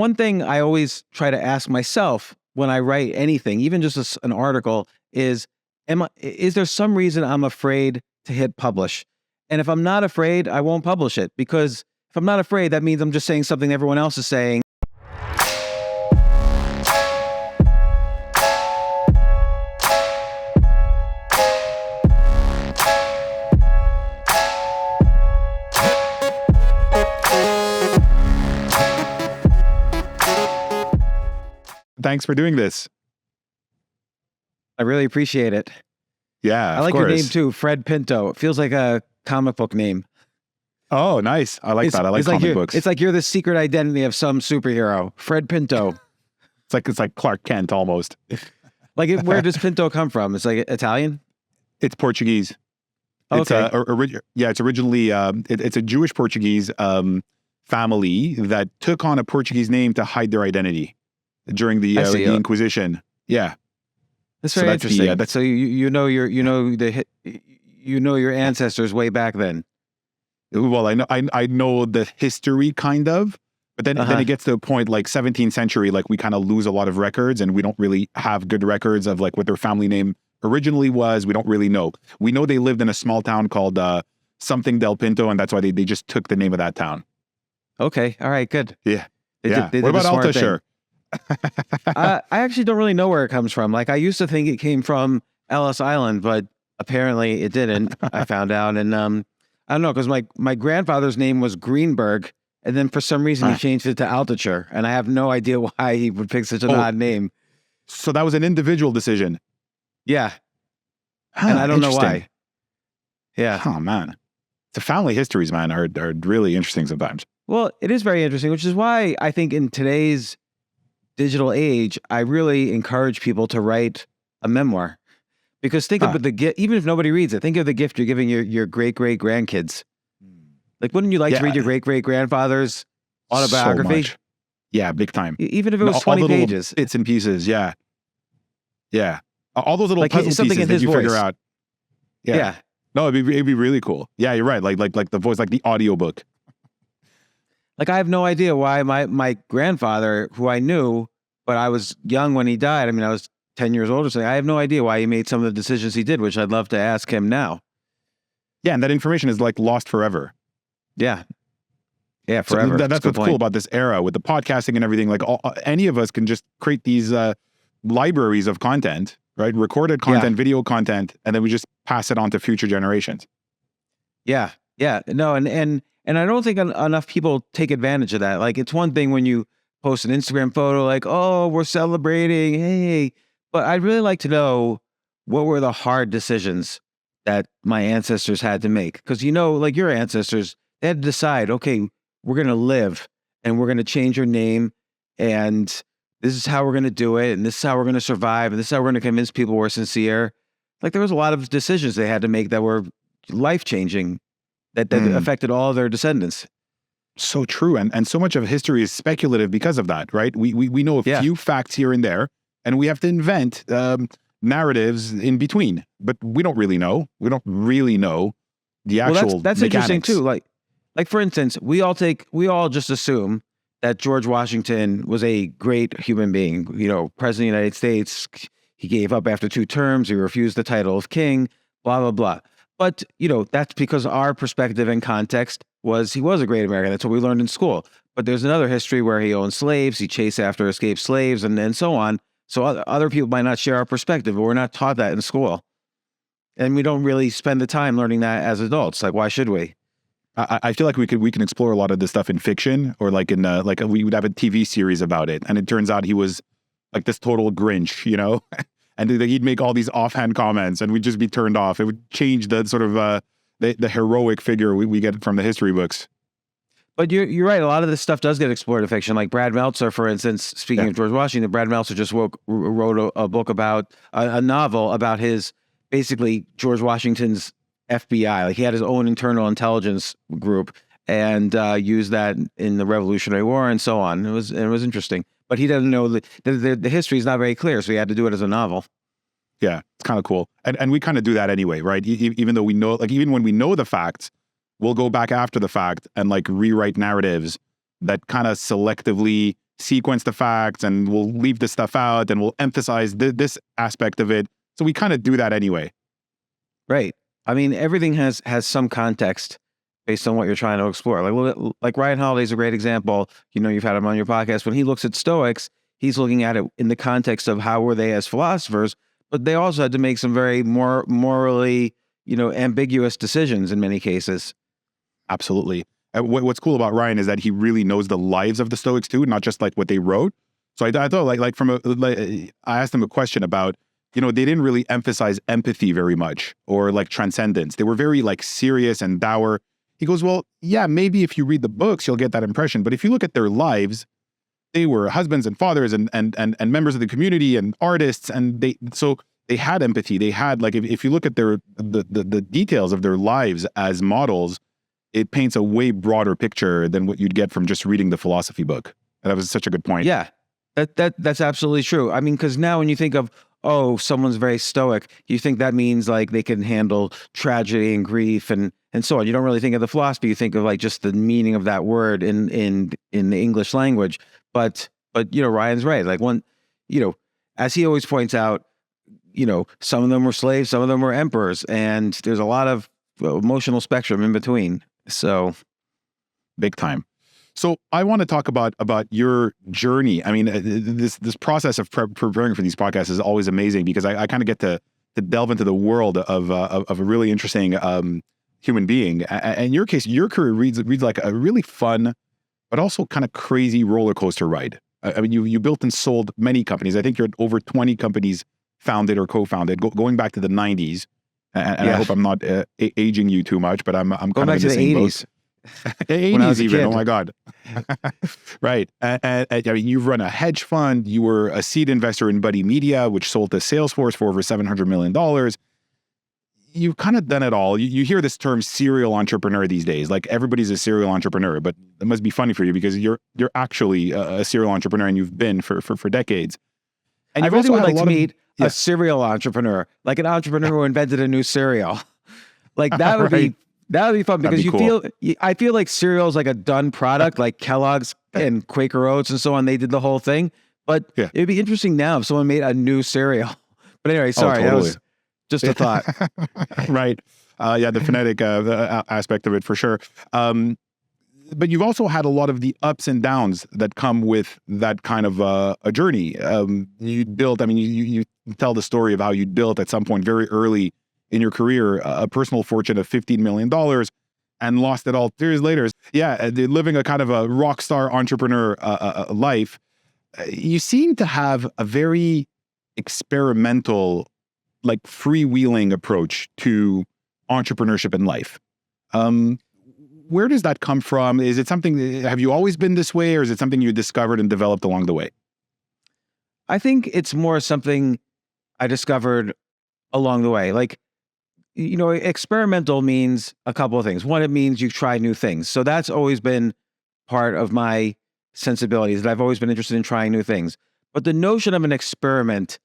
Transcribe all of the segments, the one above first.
one thing I always try to ask myself when I write anything, even just an article, is there some reason I'm afraid to hit publish? And if I'm not afraid, I won't publish it, because if I'm not afraid, that means I'm just saying something everyone else is saying. Thanks for doing this. I really appreciate it. Yeah, I like your name too, Fred Pinto. It feels like a comic book name. Oh, nice. I like that. I like comic books. It's like you're the secret identity of some superhero, Fred Pinto. It's like Clark Kent almost. Where does Pinto come from? It's like Italian? It's Portuguese. Okay. It's originally it's a Jewish Portuguese family that took on a Portuguese name to hide their identity during the Inquisition. Yeah. That's very interesting. So you know your ancestors way back then. Well, I know the history kind of, but then it gets to a point like 17th century, like we kind of lose a lot of records, and we don't really have good records of like what their family name originally was. We don't really know. We know they lived in a small town called something del Pinto, and that's why they just took the name of that town. Okay. All right. Good. Yeah. What about Altucher? I actually don't really know where it comes from. Like, I used to think it came from Ellis Island, but apparently it didn't. I found out, and I don't know, because my grandfather's name was Greenberg, and then for some reason he changed it to Altucher, and I have no idea why he would pick such an odd name. So that was an individual decision. Yeah, and I don't know why. Yeah. Oh man, the family histories, man, are really interesting sometimes. Well, it is very interesting, which is why I think in today's digital age, I really encourage people to write a memoir, because think of the gift. Even if nobody reads it, think of the gift you're giving your great grandkids. Like, wouldn't you like to read your great grandfather's autobiography? So yeah, big time. Even if it was 20 pages, bits and pieces. Yeah, all those little puzzle pieces that you figure out. Yeah. No, it'd be really cool. Yeah, you're right. Like the voice, like the audiobook. Like, I have no idea why my grandfather, who I knew, but I was young when he died. I mean, I was 10 years old or something. I have no idea why he made some of the decisions he did, which I'd love to ask him now. Yeah, and that information is like lost forever. Yeah. Yeah, forever. So that's what's cool about this era with the podcasting and everything. Like, any of us can just create these libraries of content, right? Recorded content, video content, and then we just pass it on to future generations. Yeah. Yeah. No, and I don't think enough people take advantage of that. Like, it's one thing when you post an Instagram photo, like, oh, we're celebrating, hey. But I'd really like to know, what were the hard decisions that my ancestors had to make? Because, like your ancestors, they had to decide, okay, we're going to live, and we're going to change your name, and this is how we're going to do it, and this is how we're going to survive, and this is how we're going to convince people we're sincere. Like, there was a lot of decisions they had to make that were life-changing, that affected all of their descendants. So true. And so much of history is speculative because of that, right? We know a few facts here and there, and we have to invent narratives in between, but we don't really know. We don't really know the actual that's mechanics. Interesting too. Like for instance, we all just assume that George Washington was a great human being, President of the United States. He gave up after 2 terms. He refused the title of king, blah, blah, blah. But, that's because our perspective and context was he was a great American. That's what we learned in school. But there's another history where he owned slaves, he chased after escaped slaves, and so on. So other people might not share our perspective, but we're not taught that in school. And we don't really spend the time learning that as adults. Like, why should we? I feel like we can explore a lot of this stuff in fiction, or like in we would have a TV series about it. And it turns out he was like this total Grinch, and he'd make all these offhand comments, and we'd just be turned off. It would change the sort of the heroic figure we get from the history books. But you're right. A lot of this stuff does get explored in fiction. Like Brad Meltzer, for instance, speaking of George Washington, Brad Meltzer just wrote a book about a novel about his, basically George Washington's FBI. Like, he had his own internal intelligence group, and used that in the Revolutionary War and so on. It was interesting. But he doesn't know the history is not very clear, so he had to do it as a novel. Yeah, it's kind of cool. And we kind of do that anyway, right? Even though we know, like, even when we know the facts, we'll go back after the fact and like rewrite narratives that kind of selectively sequence the facts and we'll leave this stuff out and we'll emphasize this aspect of it. So we kind of do that anyway. Right. I mean, everything has some context based on what you're trying to explore. Like Ryan Holiday's a great example. You know, you've had him on your podcast. When he looks at Stoics, he's looking at it in the context of how were they as philosophers, but they also had to make some very morally, ambiguous decisions in many cases. Absolutely. What's cool about Ryan is that he really knows the lives of the Stoics too, not just like what they wrote. So I thought I asked him a question about, they didn't really emphasize empathy very much or like transcendence. They were very like serious and dour. He goes, well, yeah, maybe if you read the books, you'll get that impression. But if you look at their lives, they were husbands and fathers and members of the community and artists. And they had empathy. They had like, if you look at the details of their lives as models, it paints a way broader picture than what you'd get from just reading the philosophy book. And that was such a good point. Yeah, that's absolutely true. I mean, because now when you think of, someone's very stoic, you think that means like they can handle tragedy and grief and so on. You don't really think of the philosophy. You think of like just the meaning of that word in the English language. But Ryan's right. Like as he always points out, some of them were slaves, some of them were emperors, and there's a lot of emotional spectrum in between. So big time. So I want to talk about your journey. I mean, this process of preparing for these podcasts is always amazing because I kind of get to delve into the world of a really interesting human being. And in your case, your career reads like a really fun, but also kind of crazy roller coaster ride. I mean, you built and sold many companies. I think you're at over 20 companies founded or co-founded, going back to the 90s. And I hope I'm not aging you too much, but I'm going kind back of to the 80s. 80s even. Oh my God. Right. And I mean, you've run a hedge fund. You were a seed investor in Buddy Media, which sold to Salesforce for over $700 million. You've kind of done it all. You hear this term serial entrepreneur these days. Like everybody's a serial entrepreneur, but it must be funny for you because you're actually a serial entrepreneur and you've been for decades. And I you've really also would had like to meet a serial entrepreneur, like an entrepreneur who invented a new cereal. Like that would Right. be fun because cool. I feel like cereal is like a done product, like Kellogg's and Quaker Oats and so on. They did the whole thing, but it'd be interesting now if someone made a new cereal. But anyway, sorry, that was just a thought. Right. The phonetic aspect of it for sure. But you've also had a lot of the ups and downs that come with that kind of a journey. You built, I mean, you tell the story of how you built at some point very early in your career a personal fortune of $15 million and lost it all 2 years later. Yeah, living a kind of a rock star entrepreneur life. You seem to have a very experimental, like freewheeling approach to entrepreneurship in life. Where does that come from? Is it something, have you always been this way or is it something you discovered and developed along the way? I think it's more something I discovered along the way. Like, experimental means a couple of things. One, it means you try new things. So that's always been part of my sensibilities, that I've always been interested in trying new things. But the notion of an experiment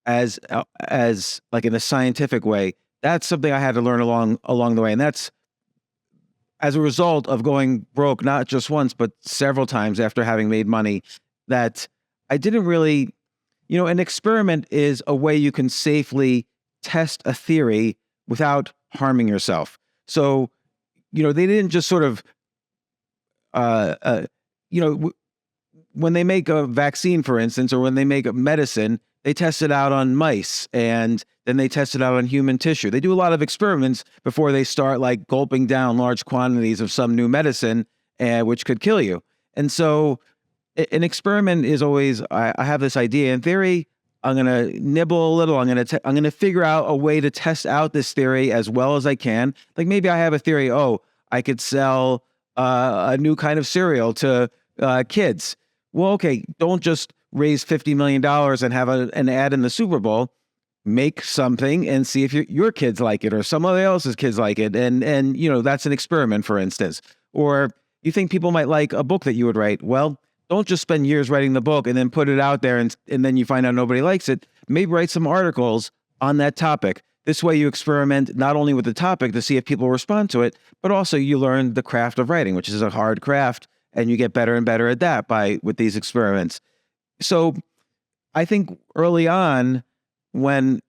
as like in a scientific way, that's something I had to learn along the way. And that's as a result of going broke, not just once, but several times after having made money, that I didn't really, an experiment is a way you can safely test a theory without harming yourself. So, they didn't just sort of, when they make a vaccine, for instance, or when they make a medicine, they test it out on mice and then they test it out on human tissue. They do a lot of experiments before they start like gulping down large quantities of some new medicine, which could kill you. And so an experiment is always, I have this idea in theory, I'm going to nibble a little. I'm going to figure out a way to test out this theory as well as I can. Like maybe I have a theory, I could sell a new kind of cereal to kids. Well, okay, don't just raise $50 million and have an ad in the Super Bowl. Make something and see if your kids like it or somebody else's kids like it. And that's an experiment, for instance. Or you think people might like a book that you would write. Well, don't just spend years writing the book and then put it out there and then you find out nobody likes it. Maybe write some articles on that topic. This way you experiment not only with the topic to see if people respond to it, but also you learn the craft of writing, which is a hard craft. and you get better and better at that with these experiments. So I think early on, when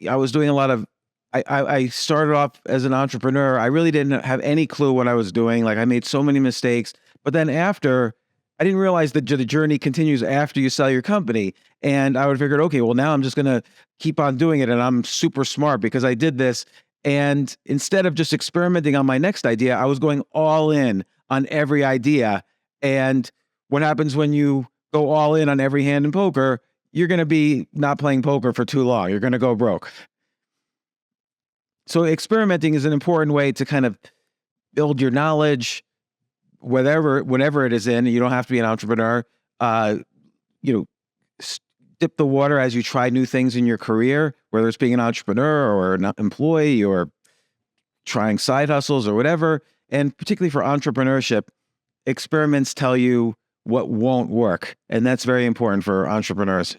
I was doing a lot of, I started off as an entrepreneur. I really didn't have any clue what I was doing. Like, I made so many mistakes. But then after, I didn't realize that the journey continues after you sell your company. And I would have figured, okay, well, now I'm just going to keep on doing it. And I'm super smart because I did this. And instead of just experimenting on my next idea, I was going all in on every idea. And what happens when you go all in on every hand in poker? You're going to be not playing poker for too long. You're going to go broke. So experimenting is an important way to kind of build your knowledge, whatever it is in. You don't have to be an entrepreneur. Dip the water as you try new things in your career, whether it's being an entrepreneur or an employee or trying side hustles or whatever. And particularly for entrepreneurship, experiments tell you what won't work. And that's very important for entrepreneurs.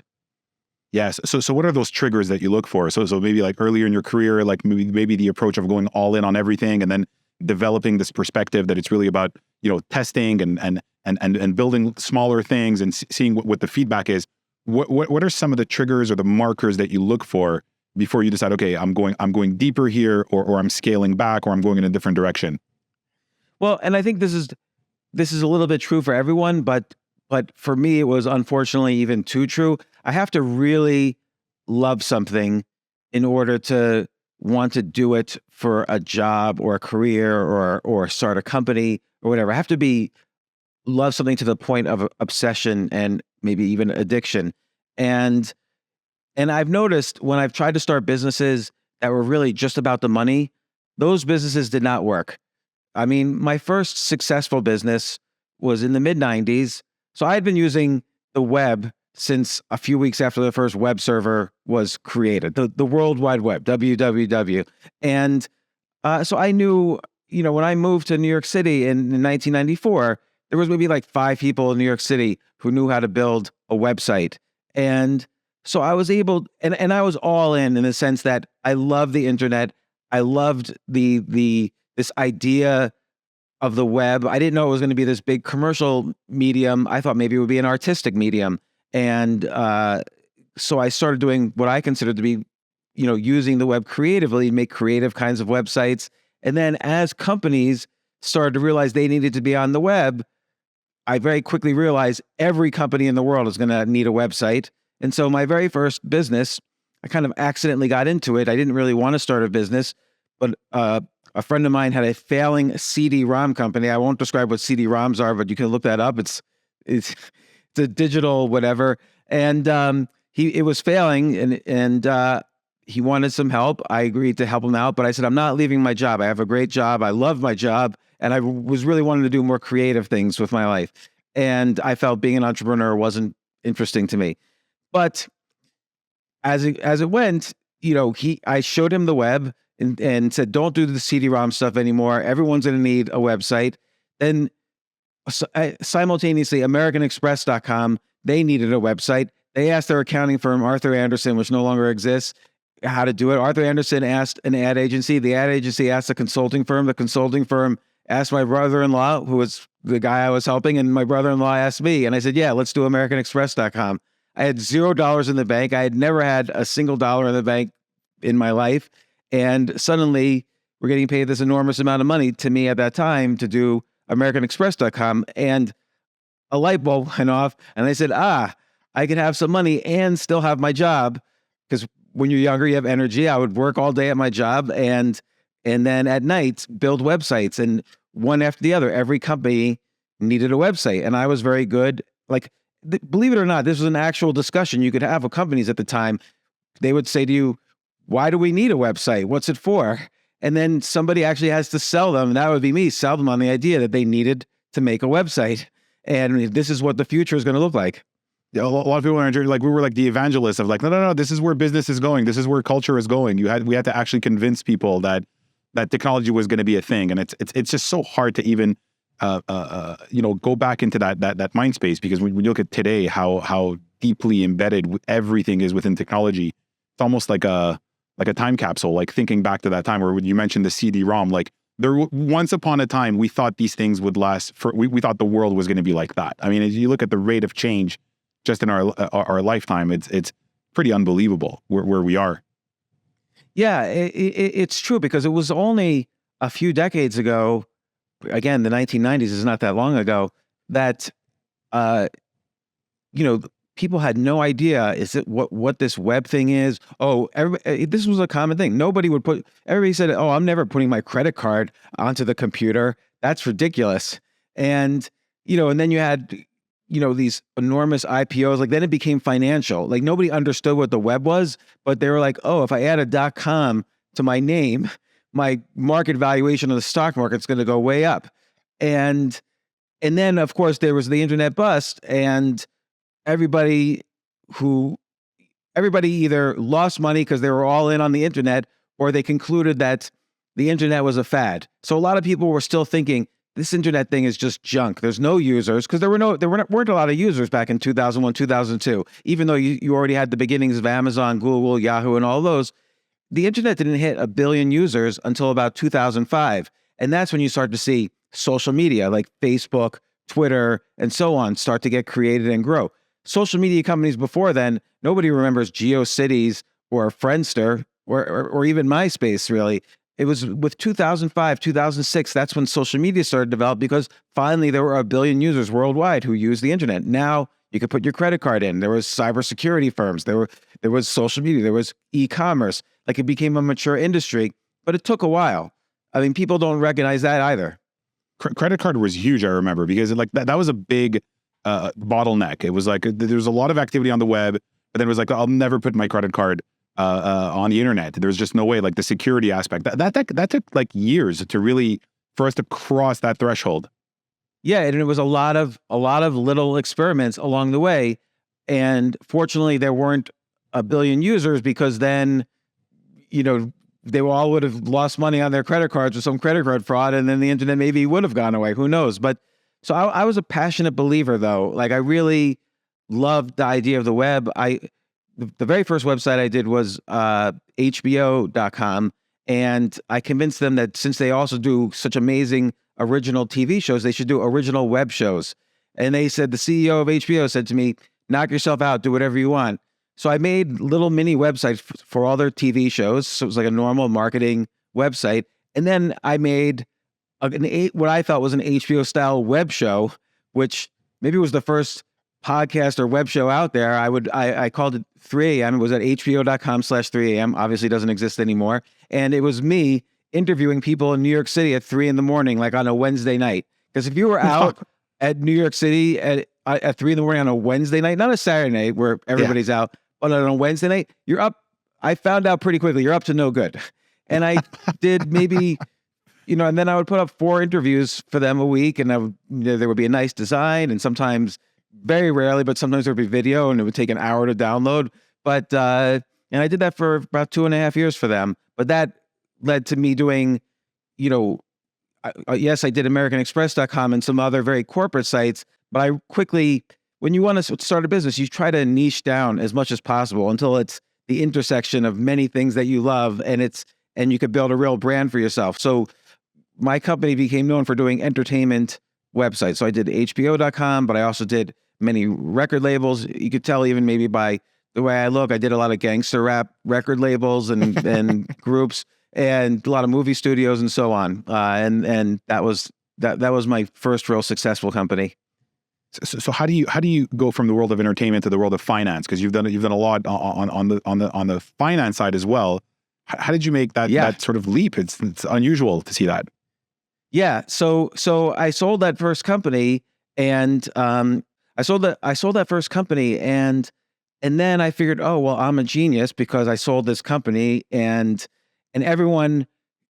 Yes. So what are those triggers that you look for? So maybe like earlier in your career, like maybe the approach of going all in on everything and then developing this perspective that it's really about, testing and building smaller things and seeing what the feedback is. What are some of the triggers or the markers that you look for before you decide, okay, I'm going deeper here, or I'm scaling back, or I'm going in a different direction? Well, and I think this is a little bit true for everyone, but for me, it was unfortunately even too true. I have to really love something in order to want to do it for a job or a career or start a company or whatever. I have to love something to the point of obsession and maybe even addiction. And I've noticed when I've tried to start businesses that were really just about the money, those businesses did not work. I mean, my first successful business was in the mid-90s. So I had been using the web since a few weeks after the first web server was created, the World Wide Web, www. And so I knew, when I moved to New York City in 1994, there was maybe like 5 people in New York City who knew how to build a website. And so I was able, and I was all in the sense that I loved the internet. I loved this idea of the web. I didn't know it was going to be this big commercial medium. I thought maybe it would be an artistic medium. And so I started doing what I considered to be, using the web creatively, make creative kinds of websites. And then as companies started to realize they needed to be on the web, I very quickly realized every company in the world is going to need a website. And so my very first business, I kind of accidentally got into it. I didn't really want to start a business, but a friend of mine had a failing CD-ROM company. I won't describe what CD-ROMs are, but you can look that up. It's a digital whatever. And it was failing, and he wanted some help. I agreed to help him out, but I said, I'm not leaving my job. I have a great job. I love my job. And I was really wanting to do more creative things with my life. And I felt being an entrepreneur wasn't interesting to me. But as it went, I showed him the web and said, don't do the CD-ROM stuff anymore. Everyone's going to need a website. Then simultaneously, AmericanExpress.com, they needed a website. They asked their accounting firm, Arthur Andersen, which no longer exists, how to do it. Arthur Andersen asked an ad agency. The ad agency asked a consulting firm. The consulting firm asked my brother-in-law, who was the guy I was helping, and my brother-in-law asked me. And I said, yeah, let's do AmericanExpress.com. I had $0 in the bank. I had never had a single dollar in the bank in my life. And suddenly we're getting paid this enormous amount of money to me at that time to do AmericanExpress.com. And a light bulb went off and I said, I could have some money and still have my job. Because when you're younger, you have energy. I would work all day at my job and then at night build websites, and one after the other, every company needed a website. And I was very good. Like, believe it or not, this was an actual discussion you could have with companies at the time. They would say to you, why do we need a website? What's it for? And then somebody actually has to sell them. And that would be me, sell them on the idea that they needed to make a website. And this is what the future is going to look like. Yeah, a lot of people are like, we were like the evangelists of like, no, this is where business is going. This is where culture is going. We had to actually convince people that technology was going to be a thing. And it's just so hard to even, go back into that mind space, because when you look at today, how deeply embedded everything is within technology, it's almost like a time capsule, like thinking back to that time where you mentioned the CD-ROM, like once upon a time, we thought these things would last for, we thought the world was going to be like that. I mean, as you look at the rate of change just in our lifetime, it's pretty unbelievable where we are. Yeah, it's true, because it was only a few decades ago, again, the 1990s is not that long ago, that, people had no idea what this web thing is. Oh, this was a common thing. Everybody said, oh, I'm never putting my credit card onto the computer. That's ridiculous. And, and then you had, these enormous IPOs, like then it became financial. Like nobody understood what the web was, but they were like, oh, if I add a .com to my name, my market valuation of the stock market's going to go way up. And then of course there was the internet bust, and everybody either lost money because they were all in on the internet, or they concluded that the internet was a fad. So a lot of people were still thinking this internet thing is just junk. There's no users, because there weren't a lot of users back in 2001, 2002. Even though you already had the beginnings of Amazon, Google, Yahoo, and all those, the internet didn't hit 1 billion users until about 2005. And that's when you start to see social media like Facebook, Twitter, and so on start to get created and grow. Social media companies before then, nobody remembers GeoCities or Friendster or even MySpace, really. It was with 2005, 2006, that's when social media started to develop, because finally there were 1 billion users worldwide who used the internet. Now you could put your credit card in. There was cybersecurity firms. There was social media. There was e-commerce. Like it became a mature industry, but it took a while. I mean, people don't recognize that either. Credit card was huge, I remember, because that was a big bottleneck. It was like there was a lot of activity on the web, but then it was like, I'll never put my credit card on the internet. There's just no way. Like the security aspect that took like years for us to cross that threshold. Yeah, and it was a lot of little experiments along the way, and fortunately there weren't 1 billion users, because then they all would have lost money on their credit cards or some credit card fraud, and then the internet maybe would have gone away. Who knows? But so I was a passionate believer, though. Like I really loved the idea of the web. The very first website I did was HBO.com, and I convinced them that since they also do such amazing original TV shows, they should do original web shows. And they said, the CEO of HBO said to me, knock yourself out, do whatever you want. So I made little mini websites for all their TV shows. So it was like a normal marketing website. And then I made what I thought was an HBO style web show, which maybe was the first podcast or web show out there. I called it 3 a.m. It was at hbo.com/3 a.m. Obviously doesn't exist anymore. And it was me interviewing people in New York City at 3 a.m, like on a Wednesday night. Because if you were out at New York City at 3 a.m. on a Wednesday night, not a Saturday night where everybody's out, but on a Wednesday night, you're up. I found out pretty quickly, you're up to no good. And I did maybe, and then I would put up 4 interviews for them a week, and there would be a nice design, and sometimes, very rarely, but sometimes there would be video, and it would take an hour to download. But, and I did that for about 2.5 years for them. But that led to me doing, yes, I did AmericanExpress.com and some other very corporate sites, but I quickly, when you want to start a business, you try to niche down as much as possible until it's the intersection of many things that you love, and you could build a real brand for yourself. So my company became known for doing entertainment websites. So I did HBO.com, but I also did many record labels. You could tell even maybe by the way I look, I did a lot of gangster rap record labels and groups, and a lot of movie studios and so on. And that was my first real successful company. So how do you go from the world of entertainment to the world of finance? Because you've done a lot on the finance side as well. How did you make that sort of leap? It's unusual to see that. Yeah. So I sold that first company, and I sold that first company, and then I figured, oh well, I'm a genius because I sold this company, and everyone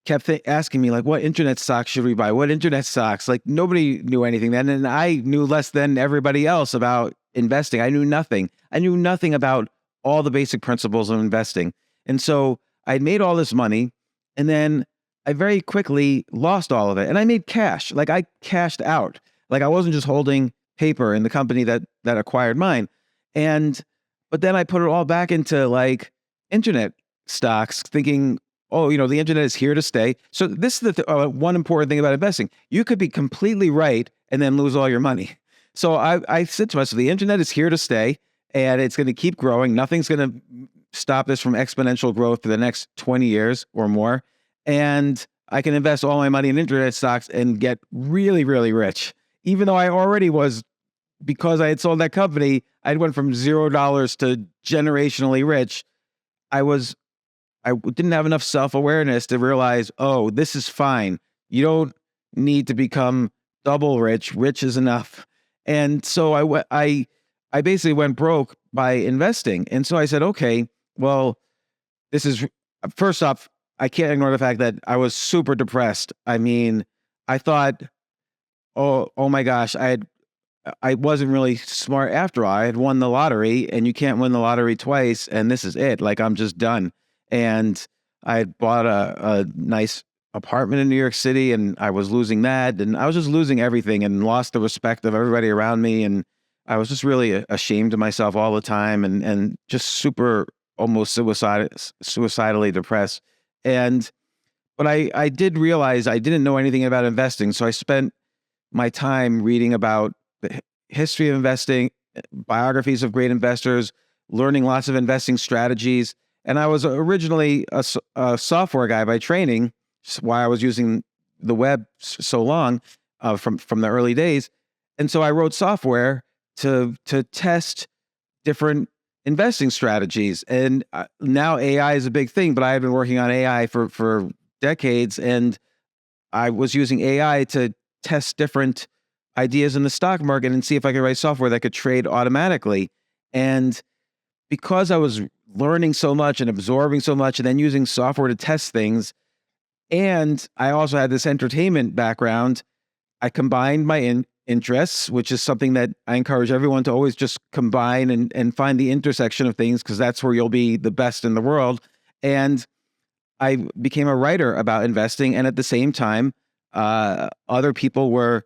kept asking me, like, what internet stocks should we buy? What internet stocks? Like, nobody knew anything then, and I knew less than everybody else about investing. I knew nothing. I knew nothing about all the basic principles of investing. And so I made all this money, and then I very quickly lost all of it. And I made cash. Like, I cashed out. Like, I wasn't just holding paper in the company that acquired mine. But then I put it all back into like internet stocks, thinking, oh, the internet is here to stay. So this is the one important thing about investing. You could be completely right and then lose all your money. So I said to myself, the internet is here to stay and it's going to keep growing. Nothing's going to stop this from exponential growth for the next 20 years or more. And I can invest all my money in internet stocks and get really, really rich. Even though I already was, because I had sold that company, I went from $0 to generationally rich. I didn't have enough self-awareness to realize, oh, this is fine. You don't need to become double rich. Rich is enough. And so I basically went broke by investing. And so I said, okay, well, this is, first off, I can't ignore the fact that I was super depressed. I mean, I thought, oh my gosh, I wasn't really smart after all. I had won the lottery, and you can't win the lottery twice, and this is it. Like, I'm just done. And I had bought a nice apartment in New York City, and I was losing that, and I was just losing everything and lost the respect of everybody around me. And I was just really ashamed of myself all the time and just super almost suicidally depressed. But I did realize I didn't know anything about investing. So I spent my time reading about the history of investing, biographies of great investors, learning lots of investing strategies. And I was originally a software guy by training, why I was using the web so long from the early days. And so I wrote software to test different investing strategies. And now AI is a big thing, but I have been working on AI for decades. And I was using AI to test different ideas in the stock market and see if I could write software that could trade automatically. And because I was learning so much and absorbing so much and then using software to test things, and I also had this entertainment background, I combined my interests, which is something that I encourage everyone to always just combine and find the intersection of things, because that's where you'll be the best in the world. And I became a writer about investing. And at the same time, other people were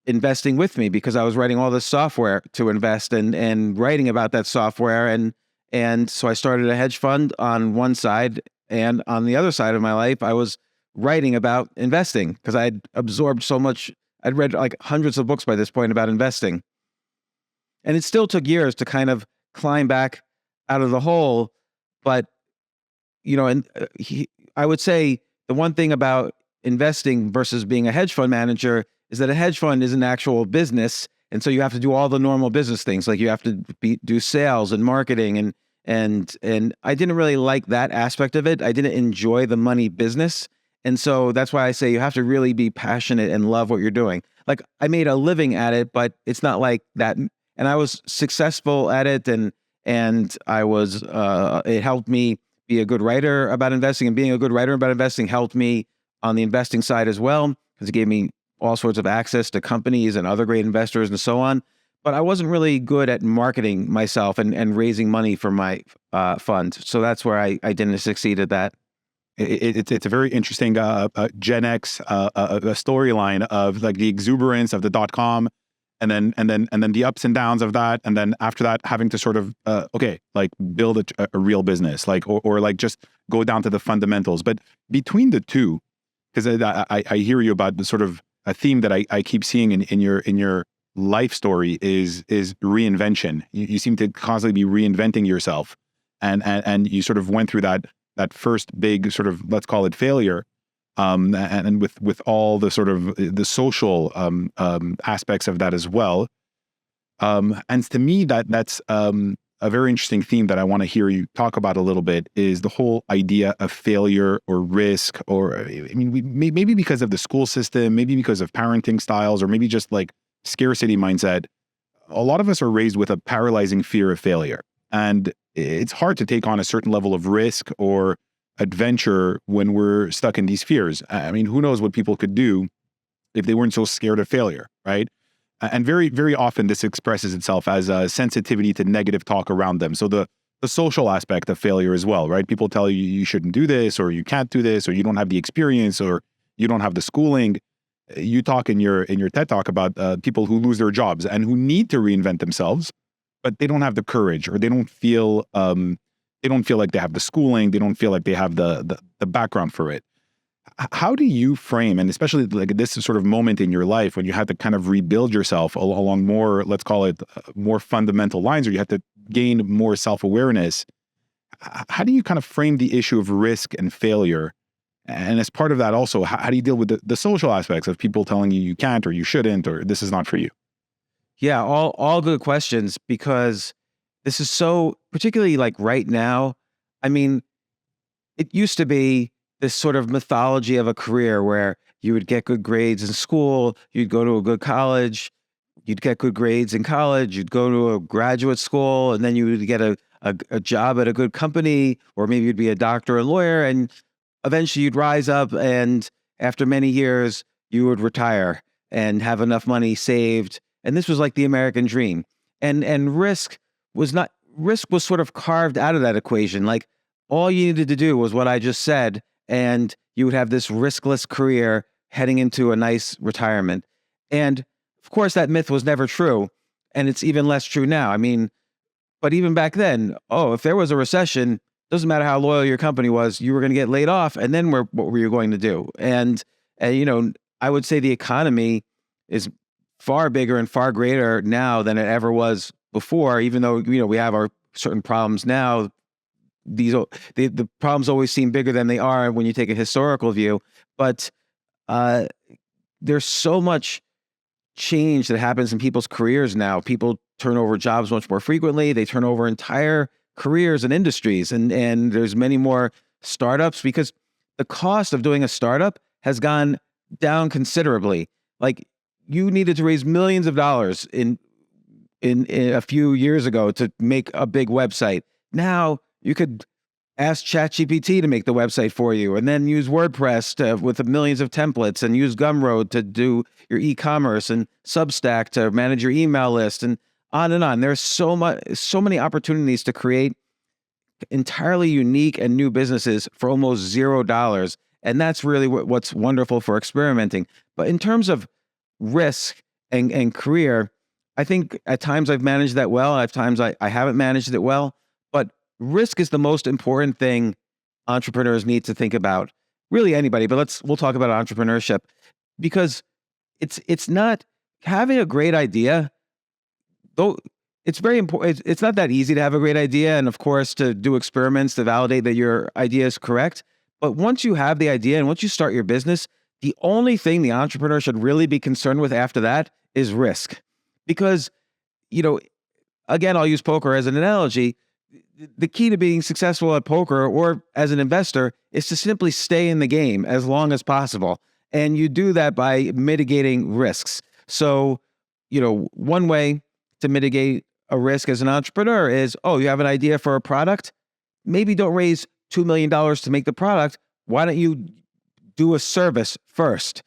investing with me because I was writing all this software to invest and writing about that software. And so I started a hedge fund on one side, and on the other side of my life, I was writing about investing because I'd absorbed so much. I'd read like hundreds of books by this point about investing. And it still took years to kind of climb back out of the hole. But, I would say the one thing about investing versus being a hedge fund manager is that a hedge fund is an actual business. And so you have to do all the normal business things. Like you have to do sales and marketing. And I didn't really like that aspect of it. I didn't enjoy the money business. And so that's why I say you have to really be passionate and love what you're doing. Like I made a living at it, but it's not like that. And I was successful at it. And I was, it helped me be a good writer about investing, and being a good writer about investing helped me on the investing side as well, because it gave me all sorts of access to companies and other great investors and so on. But I wasn't really good at marketing myself and raising money for my fund. So that's where I didn't succeed at that. It's a very interesting Gen X storyline of like the exuberance of the .com, and then the ups and downs of that, and then after that having to sort of like build a real business, like or like just go down to the fundamentals. But between the two, because I hear you about the sort of a theme that I keep seeing in your life story is reinvention. You seem to constantly be reinventing yourself, and you sort of went through that first big sort of, let's call it, failure, and with all the sort of the social aspects of that as well. And to me, that's a very interesting theme that I want to hear you talk about a little bit, is the whole idea of failure or risk, or I mean, maybe because of the school system, maybe because of parenting styles, or maybe just like scarcity mindset. A lot of us are raised with a paralyzing fear of failure, and it's hard to take on a certain level of risk or adventure when we're stuck in these fears. I mean, who knows what people could do if they weren't so scared of failure, right? And very, very often this expresses itself as a sensitivity to negative talk around them. So the social aspect of failure as well, right? People tell you you shouldn't do this, or you can't do this, or you don't have the experience, or you don't have the schooling. You talk in your TED Talk about people who lose their jobs and who need to reinvent themselves, but they don't have the courage, or they don't feel they don't feel like they have the schooling, they don't feel like they have the background for it. How do you frame, and especially like this sort of moment in your life when you had to kind of rebuild yourself along more, let's call it more fundamental lines, or you had to gain more self-awareness? How do you kind of frame the issue of risk and failure? And as part of that also, how do you deal with the social aspects of people telling you can't, or you shouldn't, or this is not for you? Yeah, all good questions, because this is so, particularly like right now. I mean, it used to be this sort of mythology of a career where you would get good grades in school, you'd go to a good college, you'd get good grades in college, you'd go to a graduate school, and then you would get a job at a good company, or maybe you'd be a doctor or lawyer, and eventually you'd rise up, and after many years, you would retire and have enough money saved. And this was like the American dream. And risk was sort of carved out of that equation. Like, all you needed to do was what I just said, and you would have this riskless career heading into a nice retirement. And of course, that myth was never true. And it's even less true now. I mean, but even back then, if there was a recession, doesn't matter how loyal your company was, you were going to get laid off. And then what were you going to do? And I would say the economy is far bigger and far greater now than it ever was before, even though, we have our certain problems now. The problems always seem bigger than they are when you take a historical view. But there's so much change that happens in people's careers now. People turn over jobs much more frequently. They turn over entire careers and industries, and there's many more startups, because the cost of doing a startup has gone down considerably. Like, you needed to raise millions of dollars in a few years ago to make a big website. Now you could ask ChatGPT to make the website for you, and then use WordPress with millions of templates, and use Gumroad to do your e-commerce, and Substack to manage your email list, and on and on. There's so many opportunities to create entirely unique and new businesses for almost $0. And that's really what's wonderful for experimenting. But in terms of risk and career, I think at times I've managed that well. At times I haven't managed it well. But risk is the most important thing entrepreneurs need to think about. Really, anybody, but we'll talk about entrepreneurship, because it's not having a great idea. Though it's very important. It's not that easy to have a great idea, and of course to do experiments to validate that your idea is correct. But once you have the idea and once you start your business, the only thing the entrepreneur should really be concerned with after that is risk. Because, again, I'll use poker as an analogy. The key to being successful at poker or as an investor is to simply stay in the game as long as possible. And you do that by mitigating risks. So, one way to mitigate a risk as an entrepreneur is, you have an idea for a product. Maybe don't raise $2 million to make the product. Why don't you do a service first?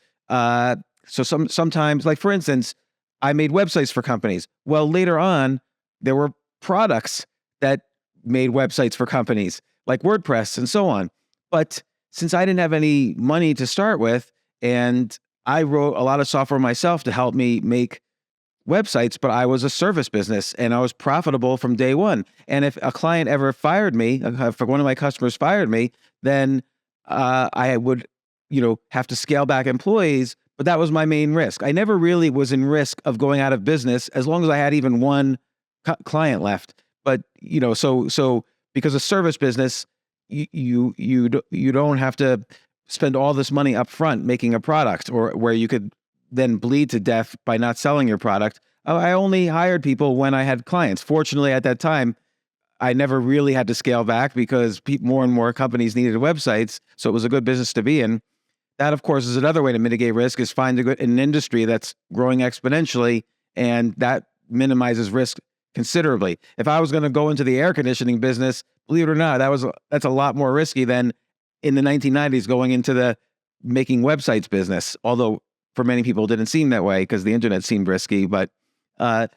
Sometimes, like for instance, I made websites for companies. Well, later on, there were products that made websites for companies like WordPress and so on. But since I didn't have any money to start with, and I wrote a lot of software myself to help me make websites, but I was a service business and I was profitable from day one. And if a client ever fired me, if one of my customers fired me, then I would, have to scale back employees. But that was my main risk. I never really was in risk of going out of business as long as I had even one client left. But so because a service business, you don't have to spend all this money up front making a product, or where you could then bleed to death by not selling your product. I only hired people when I had clients. Fortunately, at that time, I never really had to scale back because more and more companies needed websites. So it was a good business to be in. That, of course, is another way to mitigate risk, is find an industry that's growing exponentially, and that minimizes risk considerably. If I was going to go into the air conditioning business, believe it or not, that's a lot more risky than in the 1990s going into the making websites business. Although for many people, it didn't seem that way because the internet seemed risky. But there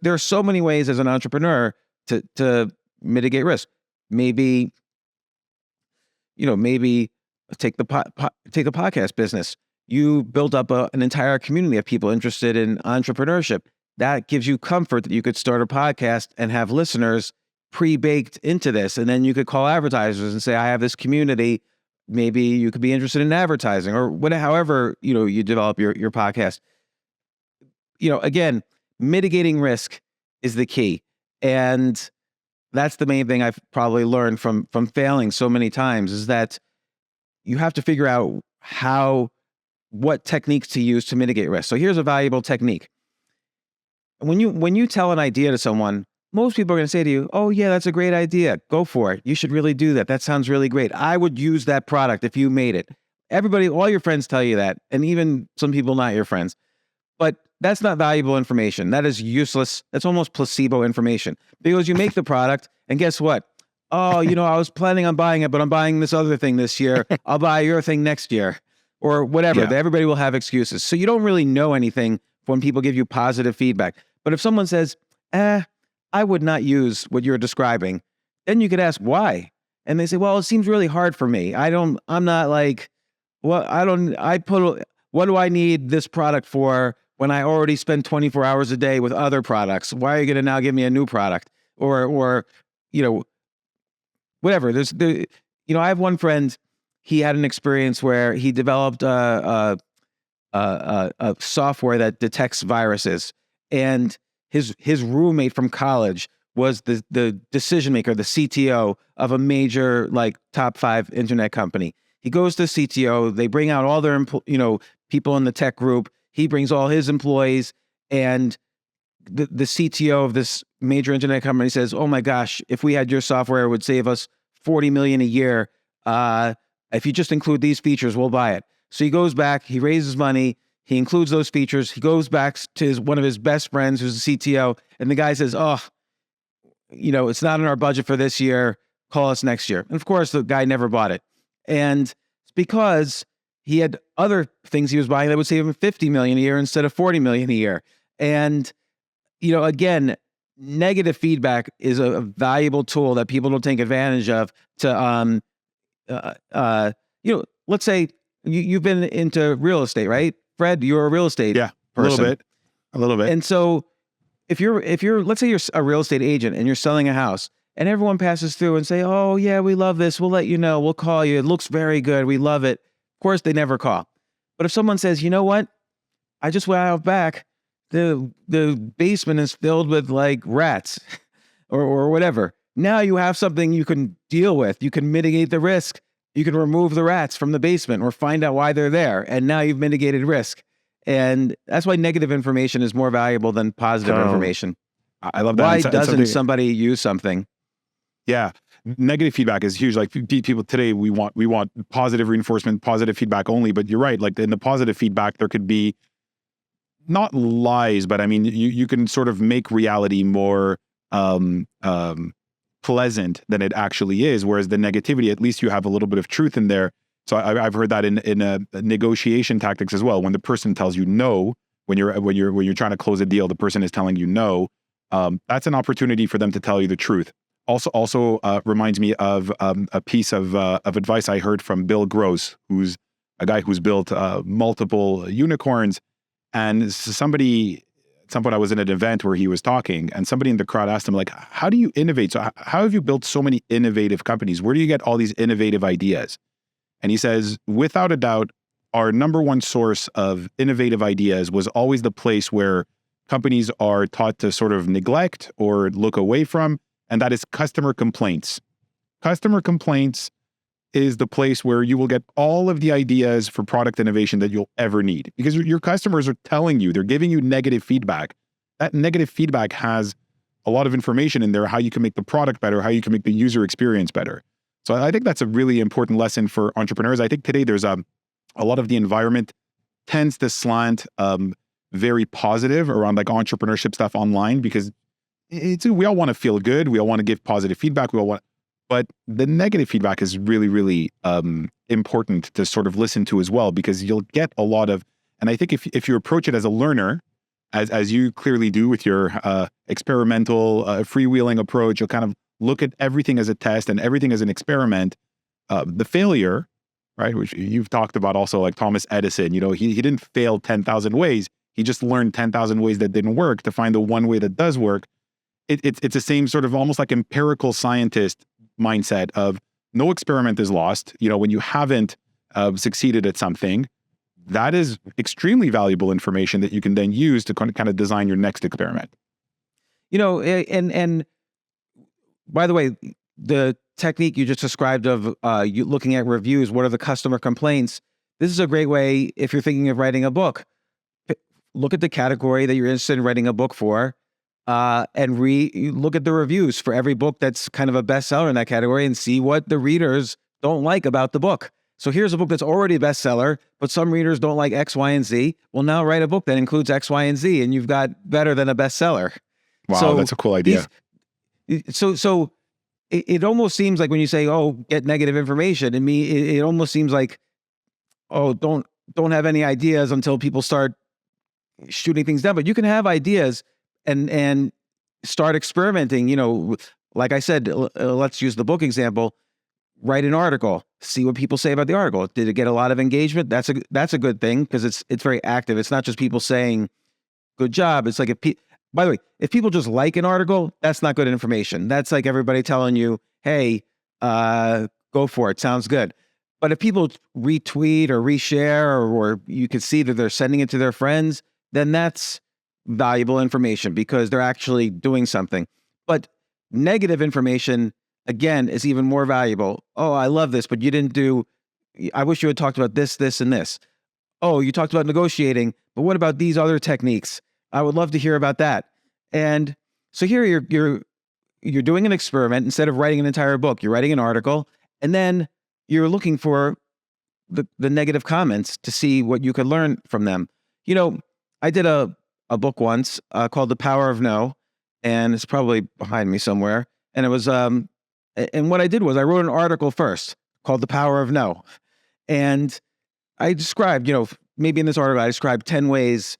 are so many ways as an entrepreneur to mitigate risk. Maybe take the podcast business. You build up an entire community of people interested in entrepreneurship. That gives you comfort that you could start a podcast and have listeners pre-baked into this. And then you could call advertisers and say, I have this community. Maybe you could be interested in advertising or whatever, however, you develop your podcast. Again, mitigating risk is the key. And that's the main thing I've probably learned from failing so many times, is that you have to figure out what techniques to use to mitigate risk. So here's a valuable technique. When you tell an idea to someone, most people are going to say to you, oh yeah, that's a great idea. Go for it. You should really do that. That sounds really great. I would use that product if you made it. Everybody, all your friends tell you that, and even some people not your friends. But that's not valuable information. That is useless. That's almost placebo information, because you make the product and guess what? Oh, I was planning on buying it, but I'm buying this other thing this year. I'll buy your thing next year or whatever. Yeah. Everybody will have excuses. So you don't really know anything when people give you positive feedback. But if someone says, I would not use what you're describing, then you could ask why. And they say, well, it seems really hard for me. I'm not like, what do I need this product for when I already spend 24 hours a day with other products? Why are you going to now give me a new product? Or whatever. I have one friend, he had an experience where he developed a software that detects viruses, and his roommate from college was the decision maker, the CTO of a major top 5 internet company. He goes to CTO, they bring out all their people in the tech group. He brings all his employees, and the CTO of this major internet company says, oh my gosh, if we had your software, it would save us $40 million a year. If you just include these features, we'll buy it. So he goes back, he raises money, he includes those features, he goes back to one of his best friends who's the CTO, and the guy says, oh, it's not in our budget for this year, call us next year. And of course, the guy never bought it. And it's because he had other things he was buying that would save him $50 million a year instead of $40 million a year. And again, negative feedback is a valuable tool that people don't take advantage of to, let's say you've been into real estate, right? Fred, you're a real estate person. A little bit. And so if you're, let's say you're a real estate agent and you're selling a house, and everyone passes through and say, oh yeah, we love this. We'll let you know. We'll call you. It looks very good. We love it. Of course, they never call. But if someone says, you know what? I just went out back. The basement is filled with rats or whatever. Now you have something you can deal with. You can mitigate the risk. You can remove the rats from the basement or find out why they're there. And now you've mitigated risk. And that's why negative information is more valuable than positive information. I love that. Why doesn't somebody use something? Yeah. Negative feedback is huge. People today, we want positive reinforcement, positive feedback only. But you're right. In the positive feedback, there could be not lies, but I mean, you can sort of make reality more pleasant than it actually is. Whereas the negativity, at least you have a little bit of truth in there. So I've heard that in negotiation tactics as well. When the person tells you no, when you're trying to close a deal, the person is telling you no. That's an opportunity for them to tell you the truth. Also reminds me of a piece of advice I heard from Bill Gross, who's a guy who's built multiple unicorns. And at some point I was in an event where he was talking, and somebody in the crowd asked him, how do you innovate? So how have you built so many innovative companies? Where do you get all these innovative ideas? And he says, without a doubt, our number one source of innovative ideas was always the place where companies are taught to sort of neglect or look away from, and that is customer complaints. Customer complaints is the place where you will get all of the ideas for product innovation that you'll ever need, because your customers are telling you, they're giving you negative feedback. That negative feedback has a lot of information in there, how you can make the product better, how you can make the user experience better. So I think that's a really important lesson for entrepreneurs. I think today there's a lot of the environment tends to slant very positive around entrepreneurship stuff online, because we all want to feel good. We all want to give positive feedback. But the negative feedback is really, really important to sort of listen to as well, because you'll get a lot of, and I think if you approach it as a learner, as you clearly do with your experimental freewheeling approach, you'll kind of look at everything as a test and everything as an experiment. The failure, right, which you've talked about also, like Thomas Edison, he didn't fail 10,000 ways. He just learned 10,000 ways that didn't work to find the one way that does work. it's the same sort of almost like empirical scientist mindset of no experiment is lost. When you haven't succeeded at something, that is extremely valuable information that you can then use to kind of design your next experiment. And by the way, the technique you just described of you looking at reviews, what are the customer complaints? This is a great way if you're thinking of writing a book. Look at the category that you're interested in writing a book for, and look at the reviews for every book that's kind of a bestseller in that category and see what the readers don't like about the book. So here's a book that's already a bestseller, but some readers don't like X, Y, and Z. Well, now write a book that includes X, Y, and Z, and you've got better than a bestseller. Wow, so that's a cool idea. So it almost seems like when you say, "Oh, get negative information," to me, it almost seems like, "Oh, don't have any ideas until people start shooting things down." But you can have ideas and start experimenting. Like I said, let's use the book example. Write an article, see what people say about the article. Did it get a lot of engagement? That's a good thing because it's very active. It's not just people saying good job. It's like by the way, if people just like an article, that's not good information. That's like everybody telling you, hey, go for it. Sounds good. But if people retweet or reshare, or you can see that they're sending it to their friends, then that's valuable information because they're actually doing something. But negative information, again, is even more valuable. Oh, I love this, but you didn't I wish you had talked about this, this, and this. Oh, you talked about negotiating, but what about these other techniques? I would love to hear about that. And so here you're doing an experiment. Instead of writing an entire book, you're writing an article, and then you're looking for the negative comments to see what you could learn from them. I did a book once called The Power of No, and it's probably behind me somewhere. And it was, and what I did was I wrote an article first called The Power of No. And I described, maybe in this article, I described 10 ways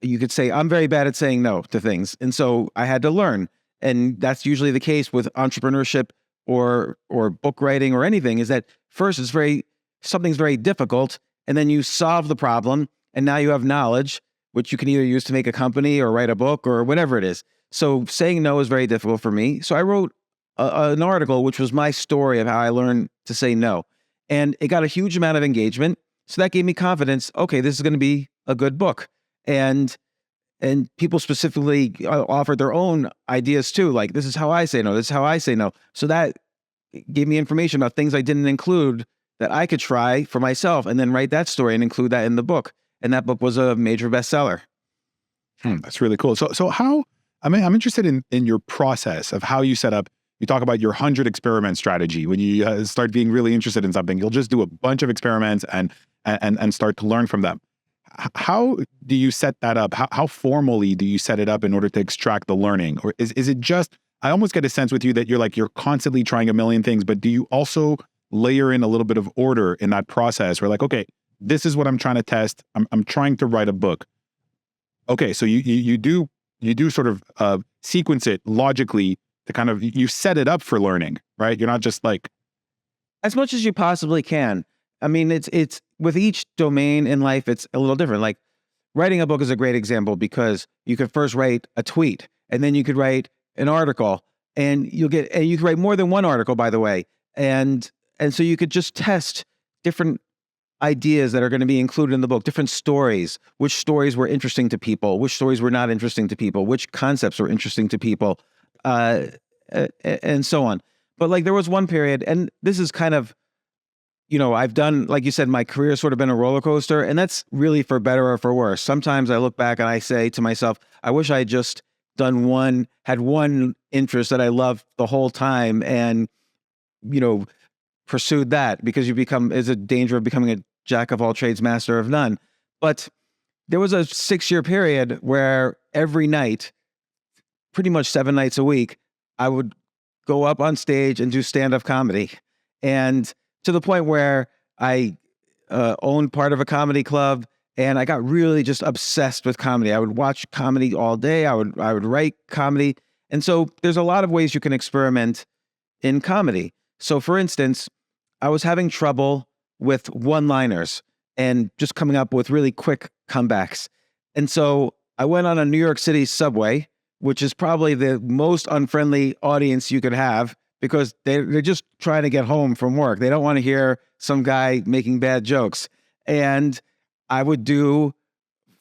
you could say, I'm very bad at saying no to things. And so I had to learn. And that's usually the case with entrepreneurship or book writing or anything, is that first something's very difficult, and then you solve the problem, and now you have knowledge, which you can either use to make a company or write a book or whatever it is. So saying no is very difficult for me. So I wrote an article, which was my story of how I learned to say no. And it got a huge amount of engagement. So that gave me confidence. Okay, this is going to be a good book. And people specifically offered their own ideas too. Like, this is how I say no. This is how I say no. So that gave me information about things I didn't include that I could try for myself and then write that story and include that in the book. And that book was a major bestseller. That's really cool. So how, I'm interested in your process of how you set up. You talk about your 100 experiment strategy. When you start being really interested in something, you'll just do a bunch of experiments and start to learn from them. How do you set that up? How formally do you set it up in order to extract the learning? Or is it just, I almost get a sense with you that you're constantly trying a million things, but do you also layer in a little bit of order in that process where okay, this is what I'm trying to test. I'm trying to write a book. Okay, so you do sort of sequence it logically to kind of, you set it up for learning, right? You're not just like, as much as you possibly can. I mean, it's with each domain in life, it's a little different. Like, writing a book is a great example because you could first write a tweet, and then you could write an article, and you could write more than one article, by the way. And so you could just test different ideas that are going to be included in the book, different stories, which stories were interesting to people, which stories were not interesting to people, which concepts were interesting to people, and so on. But like, there was one period, and this is kind of, I've done, like you said, my career has sort of been a roller coaster, and that's really for better or for worse. Sometimes I look back and I say to myself, I wish I had just had one interest that I loved the whole time and, pursued that, because is a danger of becoming a jack of all trades, master of none. But there was a 6-year period where every night, pretty much 7 nights a week, I would go up on stage and do stand-up comedy. And to the point where I owned part of a comedy club, and I got really just obsessed with comedy. I would watch comedy all day. I would write comedy. And so there's a lot of ways you can experiment in comedy. So for instance, I was having trouble with one-liners and just coming up with really quick comebacks. And so I went on a New York City subway which is probably the most unfriendly audience you could have, because they're just trying to get home from work. They don't want to hear some guy making bad jokes. And I would do,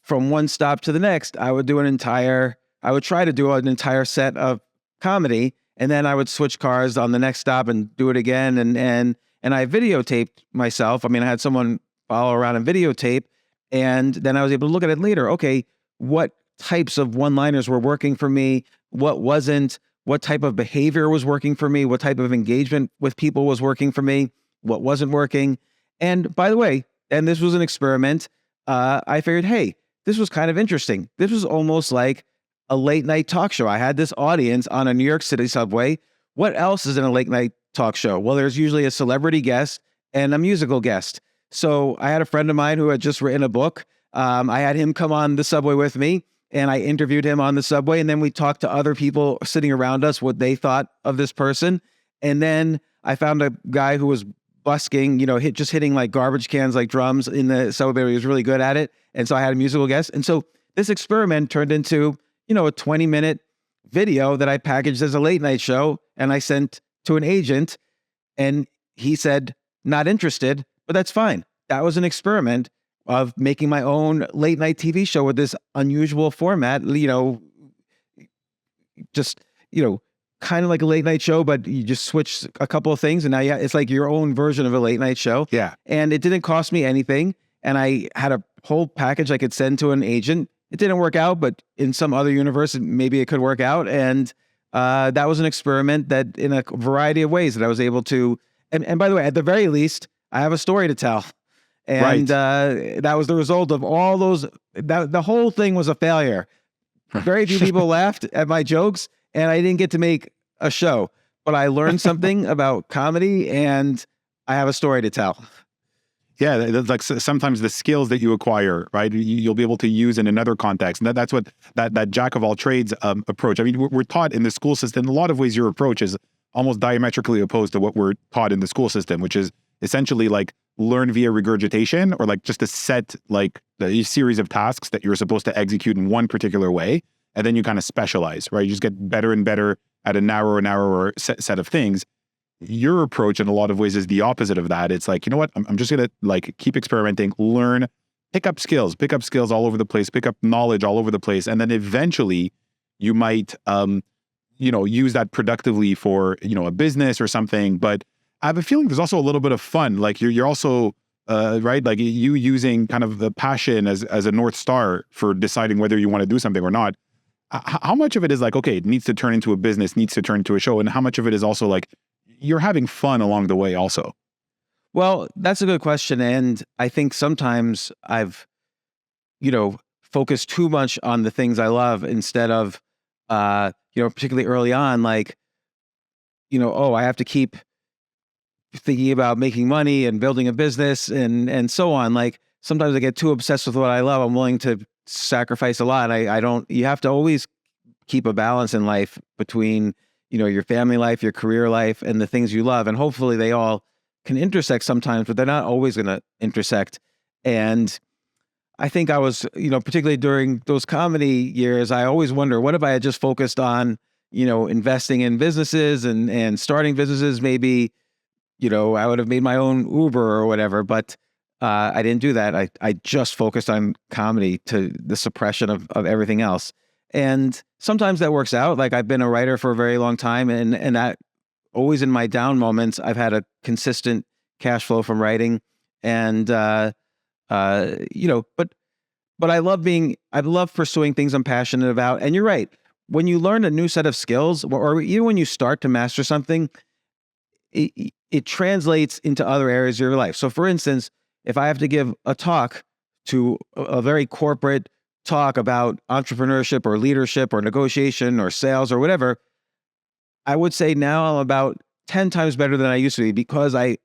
from one stop to the next, I would try to do an entire set of comedy, and then I would switch cars on the next stop and do it again. And I videotaped myself. I mean, I had someone follow around and videotape, and then I was able to look at it later. Okay, what types of one-liners were working for me? What wasn't? What type of behavior was working for me? What type of engagement with people was working for me? What wasn't working? And by the way, and this was an experiment, I figured, hey, this was kind of interesting. This was almost like a late night talk show. I had this audience on a New York City subway. What else is in a late night talk show? Well, there's usually a celebrity guest and a musical guest. So I had a friend of mine who had just written a book. I had him come on the subway with me, and I interviewed him on the subway. And then we talked to other people sitting around us, what they thought of this person. And then I found a guy who was busking, just hitting like garbage cans, like drums in the subway. He was really good at it. And so I had a musical guest. And so this experiment turned into, a 20-minute video that I packaged as a late night show. And I sent to an agent, and he said, not interested, but that's fine. That was an experiment of making my own late night TV show with this unusual format, just, kind of like a late night show, but you just switch a couple of things, and now it's like your own version of a late night show. Yeah. And it didn't cost me anything. And I had a whole package I could send to an agent. It didn't work out, but in some other universe, maybe it could work out. And that was an experiment that in a variety of ways that I was able to, and by the way, at the very least, I have a story to tell. And that was the result of all those, the whole thing was a failure. Very few people laughed at my jokes, and I didn't get to make a show, but I learned something about comedy, and I have a story to tell. Yeah, that's like sometimes the skills that you acquire, right, you'll be able to use in another context. And that's what that jack of all trades approach. I mean, we're taught in the school system, in a lot of ways, your approach is almost diametrically opposed to what we're taught in the school system, which is essentially like learn via regurgitation, or like just a set, like a series of tasks that you're supposed to execute in one particular way. And then you kind of specialize, right? You just get better and better at a narrower set of things. Your approach in a lot of ways is the opposite of that. It's like, you know what? I'm just going to like keep experimenting, learn, pick up skills all over the place, pick up knowledge all over the place. And then eventually you might, use that productively for, a business or something. But I have a feeling there's also a little bit of fun. Like you're also, right? Like you using kind of the passion as a North Star for deciding whether you want to do something or not. How much of it is like, okay, it needs to turn into a business, needs to turn into a show? And how much of it is also like, you're having fun along the way also? Well, that's a good question. And I think sometimes I've, focused too much on the things I love instead of, particularly early on, like, I have to keep thinking about making money and building a business and so on. Like sometimes I get too obsessed with what I love. I'm willing to sacrifice a lot. You have to always keep a balance in life between, your family life, your career life, and the things you love. And hopefully they all can intersect sometimes, but they're not always going to intersect. And I think I was, particularly during those comedy years, I always wonder, what if I had just focused on, investing in businesses and starting businesses? Maybe, I would have made my own Uber or whatever, but I didn't do that. I just focused on comedy to the suppression of everything else. And sometimes that works out. Like I've been a writer for a very long time, and that always in my down moments, I've had a consistent cash flow from writing. And, but I love pursuing things I'm passionate about. And you're right. When you learn a new set of skills, or even when you start to master something, it translates into other areas of your life. So for instance, if I have to give a talk to a very corporate talk about entrepreneurship or leadership or negotiation or sales or whatever, I would say now I'm about 10 times better than I used to be, because I,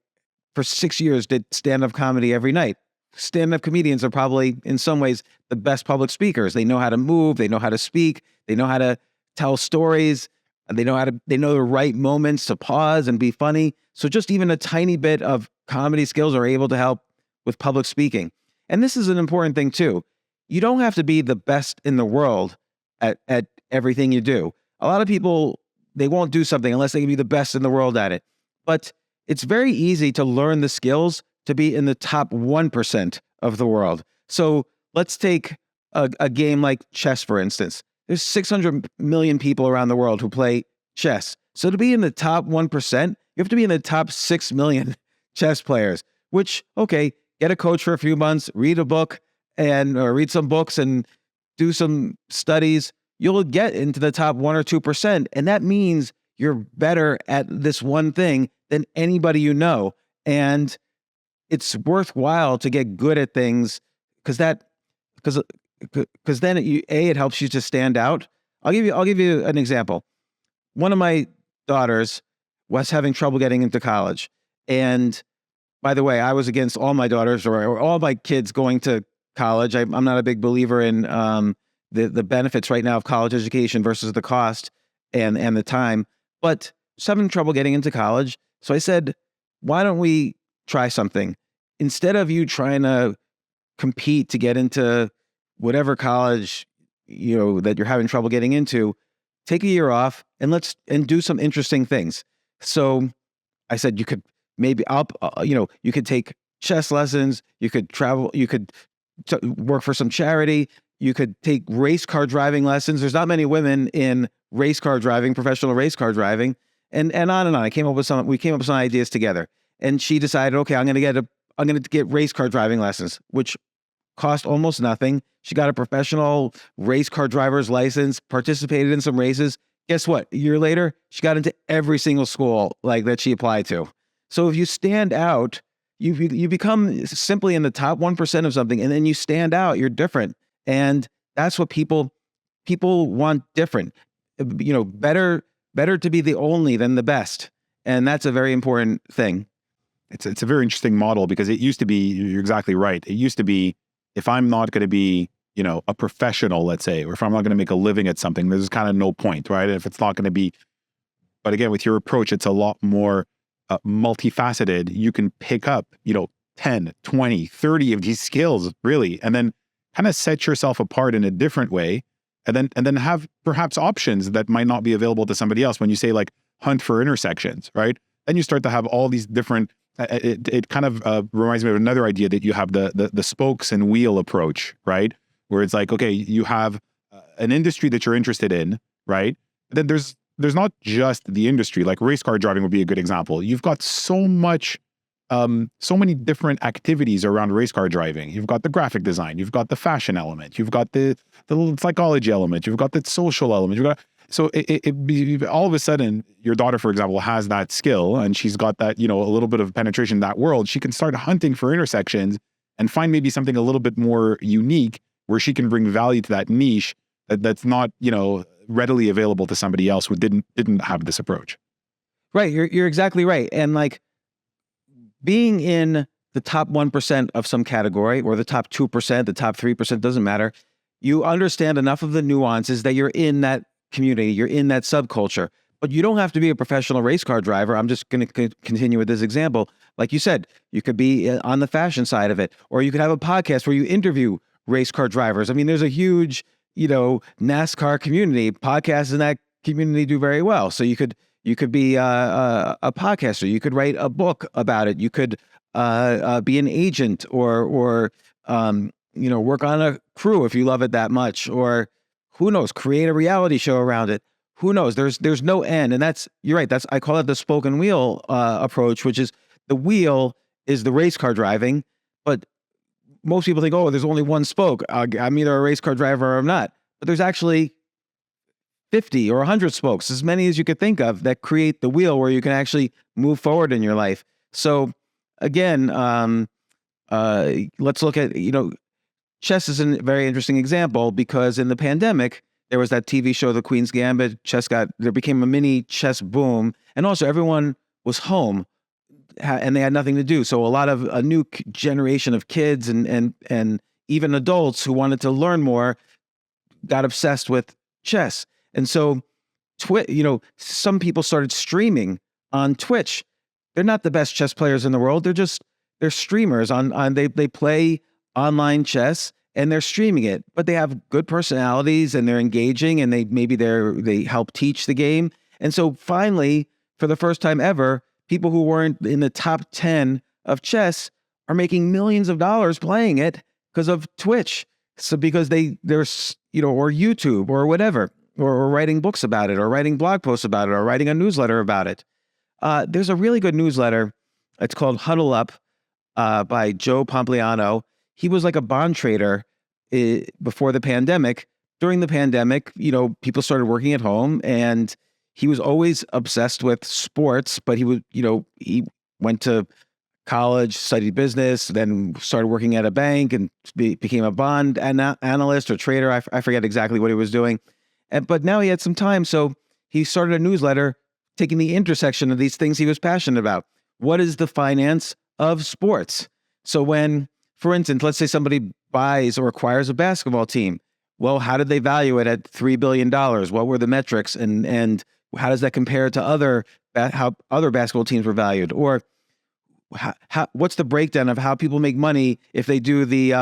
for 6 years, did stand-up comedy every night. Stand-up comedians are probably, in some ways, the best public speakers. They know how to move, they know how to speak, they know how to tell stories, they know the right moments to pause and be funny. So just even a tiny bit of comedy skills are able to help with public speaking. And this is an important thing too. You don't have to be the best in the world at everything you do. A lot of people, they won't do something unless they can be the best in the world at it. But it's very easy to learn the skills to be in the top 1% of the world. So let's take a game like chess, for instance. There's 600 million people around the world who play chess. So to be in the top 1%, you have to be in the top 6 million chess players, which, okay, get a coach for a few months, read a book or read some books and do some studies. You'll get into the top 1 or 2%. And that means you're better at this one thing than anybody you know. And it's worthwhile to get good at things because then it helps you to stand out. I'll give you an example. One of my daughters was having trouble getting into college. And by the way, I was against all my daughters or all my kids going to college. I'm not a big believer in the benefits right now of college education versus the cost and the time, but just having trouble getting into college. So I said, why don't we try something? Instead of you trying to compete to get into whatever college, that you're having trouble getting into, take a year off and do some interesting things. So I said, you could maybe you could take chess lessons, you could travel, you could work for some charity, you could take race car driving lessons. There's not many women in race car driving, professional race car driving, and on and on. We came up with some ideas together. And she decided, okay, I'm going to get race car driving lessons, which cost almost nothing. She got a professional race car driver's license, participated in some races. Guess what? A year later, she got into every single school like that she applied to. So if you stand out, you become simply in the top 1% of something, and then you stand out, you're different. And that's what people want different. Better to be the only than the best. And that's a very important thing. It's a very interesting model because it used to be, you're exactly right. It used to be, if I'm not going to be, a professional, let's say, or if I'm not going to make a living at something, there's kind of no point, right? If it's not going to be, but again, with your approach, it's a lot more multifaceted. You can pick up, 10, 20, 30 of these skills really, and then kind of set yourself apart in a different way. And then have perhaps options that might not be available to somebody else. When you say like hunt for intersections, right? Then you start to have all these different, it kind of reminds me of another idea that you have the spokes and wheel approach, right? Where it's like, okay, you have an industry that you're interested in, right? Then there's not just the industry, like race car driving would be a good example. You've got so many different activities around race car driving. You've got the graphic design, you've got the fashion element, you've got the psychology element, you've got the social element, so all of a sudden, your daughter, for example, has that skill and she's got that, a little bit of penetration in that world. She can start hunting for intersections and find maybe something a little bit more unique where she can bring value to that niche that's not, readily available to somebody else who didn't have this approach. Right. You're exactly right. And like being in the top 1% of some category or the top 2%, the top 3%, doesn't matter. You understand enough of the nuances that you're in that community, you're in that subculture, but you don't have to be a professional race car driver. I'm just going to continue with this example. Like you said, you could be on the fashion side of it, or you could have a podcast where you interview race car drivers. I mean, there's a huge, NASCAR community. Podcasts in that community do very well. So you could be a podcaster. You could write a book about it. You could be an agent or work on a crew if you love it that much, or who knows, create a reality show around it. Who knows? There's no end. And you're right. I call it the spoke and wheel approach, which is the wheel is the race car driving, but most people think, oh, there's only one spoke. I'm either a race car driver or I'm not. But there's actually 50 or 100 spokes, as many as you could think of, that create the wheel where you can actually move forward in your life. So again, let's look at, chess is a very interesting example because in the pandemic, there was that TV show, The Queen's Gambit. There became a mini chess boom. And also everyone was home and they had nothing to do. So a new generation of kids and even adults who wanted to learn more got obsessed with chess. And so, some people started streaming on Twitch. They're not the best chess players in the world. They're streamers they play online chess and they're streaming it, but they have good personalities and they're engaging, and they help teach the game. And so finally, for the first time ever, people who weren't in the top 10 of chess are making millions of dollars playing it because of Twitch. So because there's, or YouTube or whatever, or writing books about it, or writing blog posts about it, or writing a newsletter about it. There's a really good newsletter. It's called Huddle Up by Joe Pompliano. He was like a bond trader before the pandemic. During the pandemic, people started working at home, and he was always obsessed with sports, but he went to college, studied business, then started working at a bank and became a bond analyst or trader. I forget exactly what he was doing. But now he had some time, so he started a newsletter taking the intersection of these things he was passionate about. What is the finance of sports? So when, for instance, let's say somebody buys or acquires a basketball team, well, how did they value it at $3 billion? What were the metrics? And how does that compare to how other basketball teams were valued? Or what's the breakdown of how people make money if they do the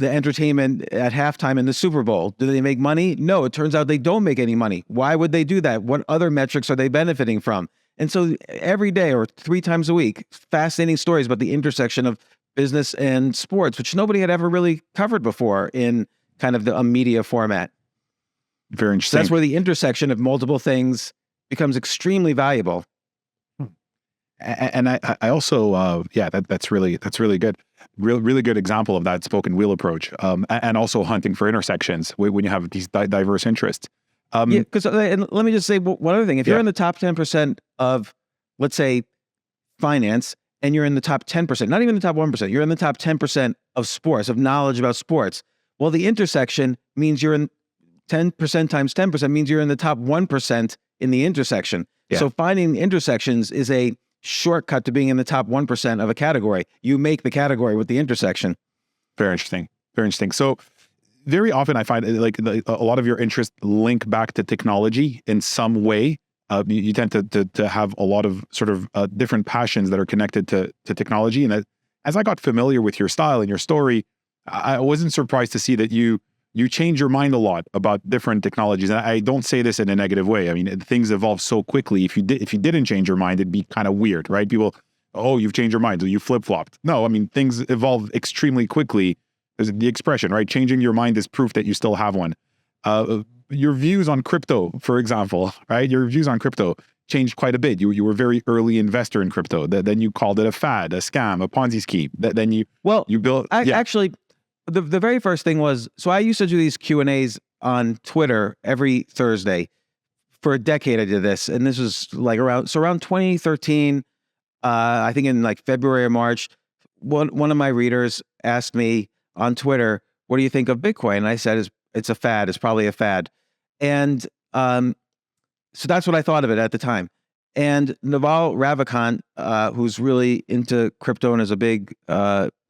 entertainment at halftime in the Super Bowl? Do they make money? No, it turns out they don't make any money. Why would they do that? What other metrics are they benefiting from? And so every day or 3 times a week, fascinating stories about the intersection of business and sports, which nobody had ever really covered before in kind of a media format. Very interesting. So that's where the intersection of multiple things becomes extremely valuable. And I also, that's really good. Really good example of that spoken wheel approach. And also hunting for intersections when you have these diverse interests. Because let me just say one other thing. If you're in the top 10% of, let's say, finance, and you're in the top 10%, not even the top 1%, you're in the top 10% of sports, of knowledge about sports. Well, the intersection means you're in 10% times 10% means you're in the top 1% in the intersection. Yeah. So finding intersections is a shortcut to being in the top 1% of a category. You make the category with the intersection. Very interesting. Very interesting. So very often I find a lot of your interests link back to technology in some way. You tend to have a lot of sort of different passions that are connected to technology. And as I got familiar with your style and your story, I wasn't surprised to see that you change your mind a lot about different technologies. And I don't say this in a negative way. I mean, things evolve so quickly. If you didn't change your mind, it'd be kind of weird, right? People, oh, you've changed your mind, so you flip-flopped. No, I mean, things evolve extremely quickly. There's the expression, right? Changing your mind is proof that you still have one. Your views on crypto, for example, right? Your views on crypto changed quite a bit. You were a very early investor in crypto. Then you called it a fad, a scam, a Ponzi scheme. Then you built. Actually, the very first thing was, so I used to do these Q&As on Twitter every Thursday. For a decade I did this, and this was like around 2013. I think in like February or March, one of my readers asked me on Twitter, "What do you think of Bitcoin?" And I said, "It's a fad. It's probably a fad." And so that's what I thought of it at the time. And Naval Ravikant, who's really into crypto and is a big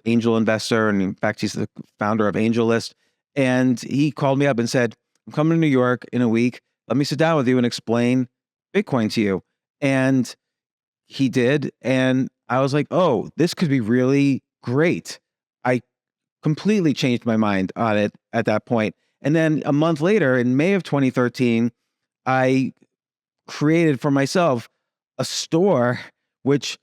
angel investor, and in fact, he's the founder of AngelList, and he called me up and said, "I'm coming to New York in a week. Let me sit down with you and explain Bitcoin to you." And he did. And I was like, oh, this could be really great. I completely changed my mind on it at that point. And then a month later, in May of 2013, I created for myself a store which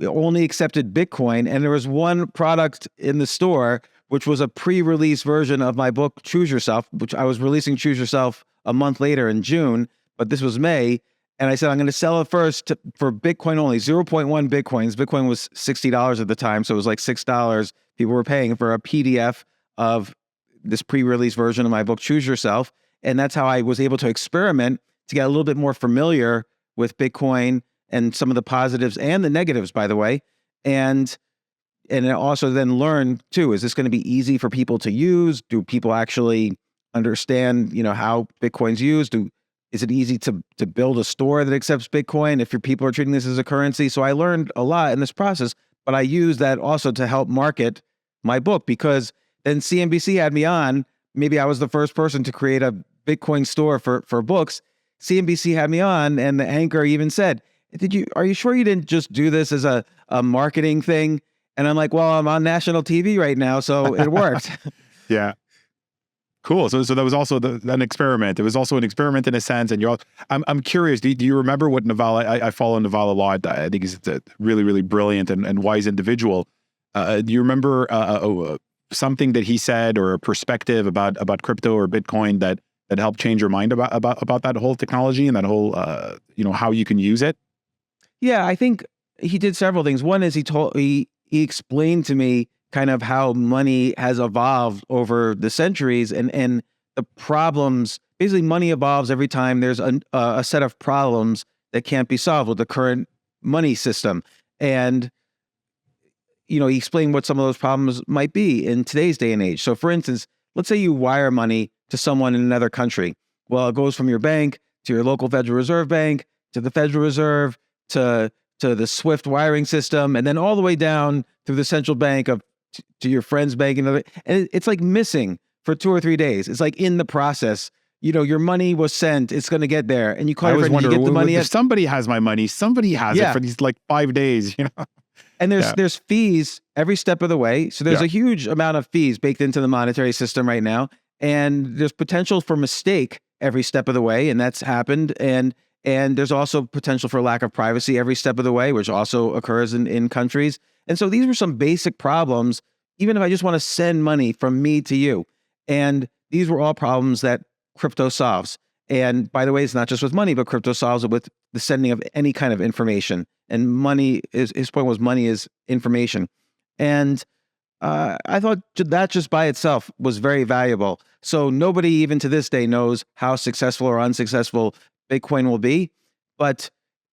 only accepted Bitcoin. And there was one product in the store, which was a pre-release version of my book, Choose Yourself, which I was releasing Choose Yourself a month later in June, but this was May. And I said, I'm going to sell it first for Bitcoin only, 0.1 Bitcoins. Bitcoin was $60 at the time, so it was like $6 people were paying for a PDF of this pre-release version of my book, Choose Yourself. And that's how I was able to experiment to get a little bit more familiar with Bitcoin and some of the positives and the negatives, by the way. And also then learn too, is this going to be easy for people to use? Do people actually understand, how Bitcoin's used? Is it easy to build a store that accepts Bitcoin if your people are treating this as a currency? So I learned a lot in this process, but I used that also to help market my book, because then CNBC had me on. Maybe I was the first person to create a Bitcoin store for books. CNBC had me on, and the anchor even said, are you sure you didn't just do this as a marketing thing? And I'm like, well, I'm on national TV right now, so it worked. Yeah. Cool. So that was also an experiment. It was also an experiment in a sense. And I'm curious, do you remember what Naval, I follow Naval a lot. I think he's a really, really brilliant and wise individual. Do you remember something that he said or a perspective about crypto or Bitcoin that helped change your mind about that whole technology and that whole, how you can use it? Yeah, I think he did several things. One is he explained to me kind of how money has evolved over the centuries and the problems. Basically, money evolves every time there's a set of problems that can't be solved with the current money system. And, he explained what some of those problems might be in today's day and age. So for instance, let's say you wire money to someone in another country. Well, it goes from your bank to your local Federal Reserve Bank, to the Federal Reserve, to the SWIFT wiring system, and then all the way down through the central bank to your friend's bank. And it's like missing for 2 or 3 days. It's like in the process, your money was sent, it's going to get there. And you call your friend, you get the money. If somebody has my money, somebody has it for these like 5 days, And there's fees every step of the way. So there's a huge amount of fees baked into the monetary system right now. And there's potential for mistake every step of the way. And that's happened. And there's also potential for lack of privacy every step of the way, which also occurs in countries. And so these were some basic problems, even if I just want to send money from me to you. And these were all problems that crypto solves. And by the way, it's not just with money, but crypto solves it with the sending of any kind of information. And money his point was money is information. And I thought that just by itself was very valuable. So nobody even to this day knows how successful or unsuccessful Bitcoin will be. But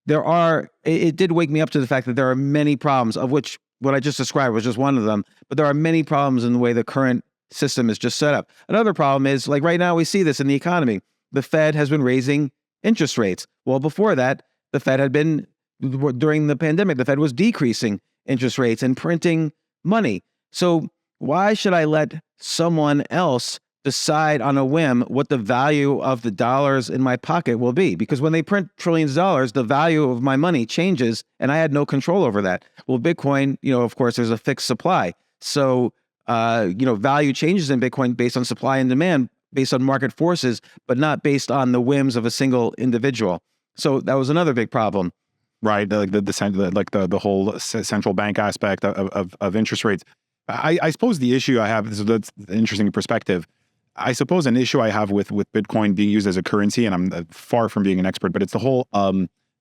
it did wake me up to the fact that there are many problems, of which what I just described was just one of them. But there are many problems in the way the current system is just set up. Another problem is, like right now, we see this in the economy. The Fed has been raising interest rates. Well, before that, the Fed had been, during the pandemic, the Fed was decreasing interest rates and printing money. So why should I let someone else decide on a whim what the value of the dollars in my pocket will be? Because when they print trillions of dollars, the value of my money changes, and I had no control over that. Well, Bitcoin, of course, there's a fixed supply. So, value changes in Bitcoin based on supply and demand, based on market forces, but not based on the whims of a single individual. So that was another big problem. Right, the whole central bank aspect of interest rates. I suppose the issue I have, so that's an interesting perspective. I suppose an issue I have with Bitcoin being used as a currency, and I'm far from being an expert, but it's the whole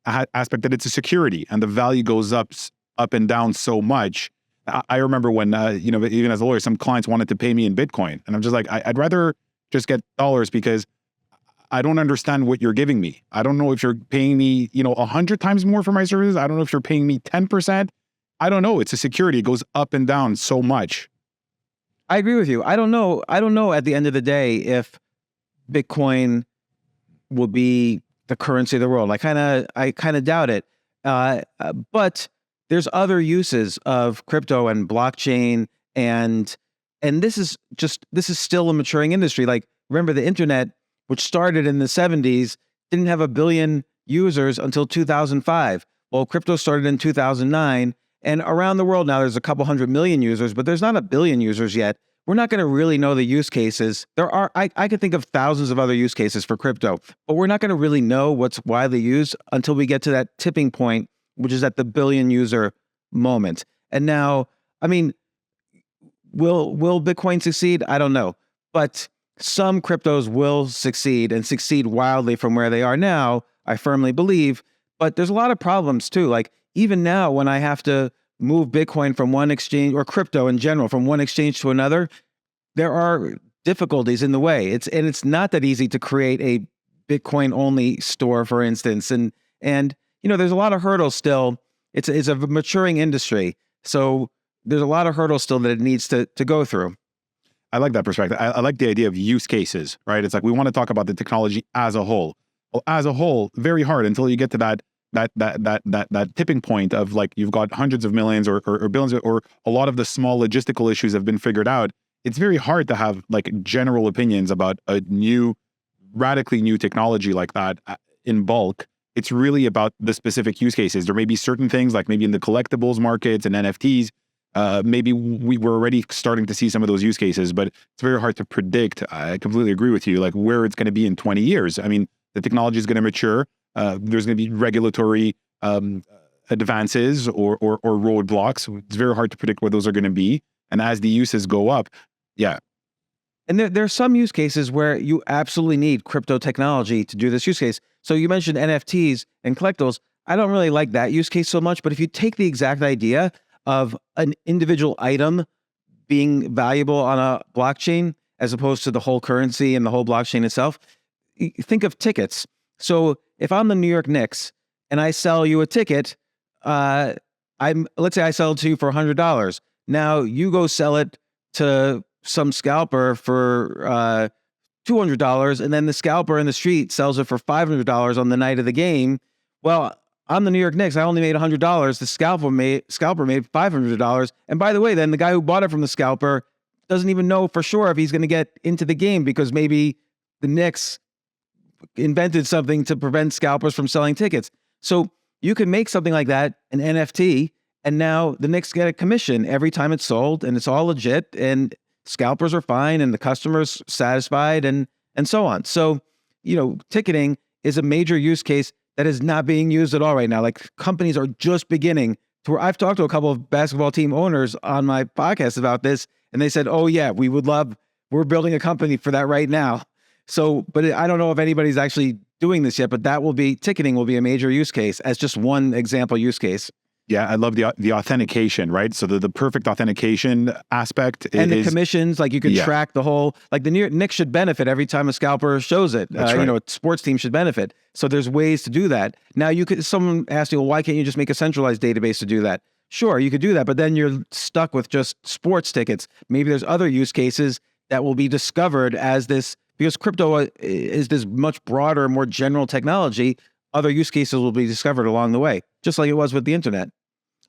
aspect that it's a security and the value goes up and down so much. I remember when, even as a lawyer, some clients wanted to pay me in Bitcoin. And I'm just like, I'd rather just get dollars because I don't understand what you're giving me. I don't know if you're paying me, 100 times more for my services. I don't know if you're paying me 10%. I don't know. It's a security. It goes up and down so much. I agree with you. I don't know at the end of the day if Bitcoin will be the currency of the world. I kind of doubt it. But there's other uses of crypto and blockchain, and this is still a maturing industry. Like, remember, the internet, which started in the 70s, didn't have 1 billion users until 2005. Well, crypto started in 2009. And around the world now, there's a couple 100 million users, but there's not 1 billion users yet. We're not going to really know the use cases. I could think of thousands of other use cases for crypto, but we're not going to really know what's widely used until we get to that tipping point, which is at the 1 billion user moment. And now, I mean, will Bitcoin succeed? I don't know. But some cryptos will succeed and succeed wildly from where they are now, I firmly believe. But there's a lot of problems too. Like, even now, when I have to move Bitcoin from one exchange, or crypto in general, from one exchange to another, there are difficulties in the way. It's not that easy to create a Bitcoin only store, for instance. And there's a lot of hurdles still. It's a maturing industry. So there's a lot of hurdles still that it needs to go through. I like that perspective. I like the idea of use cases, right? It's like, we want to talk about the technology as a whole. Well, as a whole, very hard until you get to that tipping point of, like, you've got hundreds of millions or billions, or a lot of the small logistical issues have been figured out. It's very hard to have like general opinions about a radically new technology like that in bulk. It's really about the specific use cases. There may be certain things, like maybe in the collectibles markets and NFTs, maybe we're already starting to see some of those use cases, but it's very hard to predict. I completely agree with you, like where it's going to be in 20 years. I mean, the technology is going to mature. There's going to be regulatory advances or roadblocks. It's very hard to predict what those are going to be. And as the uses go up, yeah. And there are some use cases where you absolutely need crypto technology to do this use case. So you mentioned NFTs and collectibles. I don't really like that use case so much, but if you take the exact idea of an individual item being valuable on a blockchain as opposed to the whole currency and the whole blockchain itself, think of tickets. So if I'm the New York Knicks and I sell you a ticket, let's say I sell it to you for $100. Now you go sell it to some scalper for $200, and then the scalper in the street sells it for $500 on the night of the game. Well, I'm the New York Knicks. I only made $100. The scalper made $500. And by the way, then the guy who bought it from the scalper doesn't even know for sure if he's going to get into the game because maybe the Knicks invented something to prevent scalpers from selling tickets. So you can make something like that, an NFT, and now the Knicks get a commission every time it's sold, and it's all legit, and scalpers are fine, and the customer's satisfied, and so on. So, ticketing is a major use case that is not being used at all right now. Like companies are just beginning to where I've talked to a couple of basketball team owners on my podcast about this, and they said, "Oh yeah, we're building a company for that right now." So, but I don't know if anybody's actually doing this yet, but ticketing will be a major use case as just one example use case. Yeah, I love the authentication, right? So the perfect authentication aspect and the commissions, like you could track the whole, like the New York Knicks should benefit every time a scalper shows it. That's right. A sports team should benefit. So there's ways to do that. Now someone asked you, well, why can't you just make a centralized database to do that? Sure, you could do that, but then you're stuck with just sports tickets. Maybe there's other use cases that will be discovered as this, because crypto is this much broader, more general technology. Other use cases will be discovered along the way, just like it was with the internet.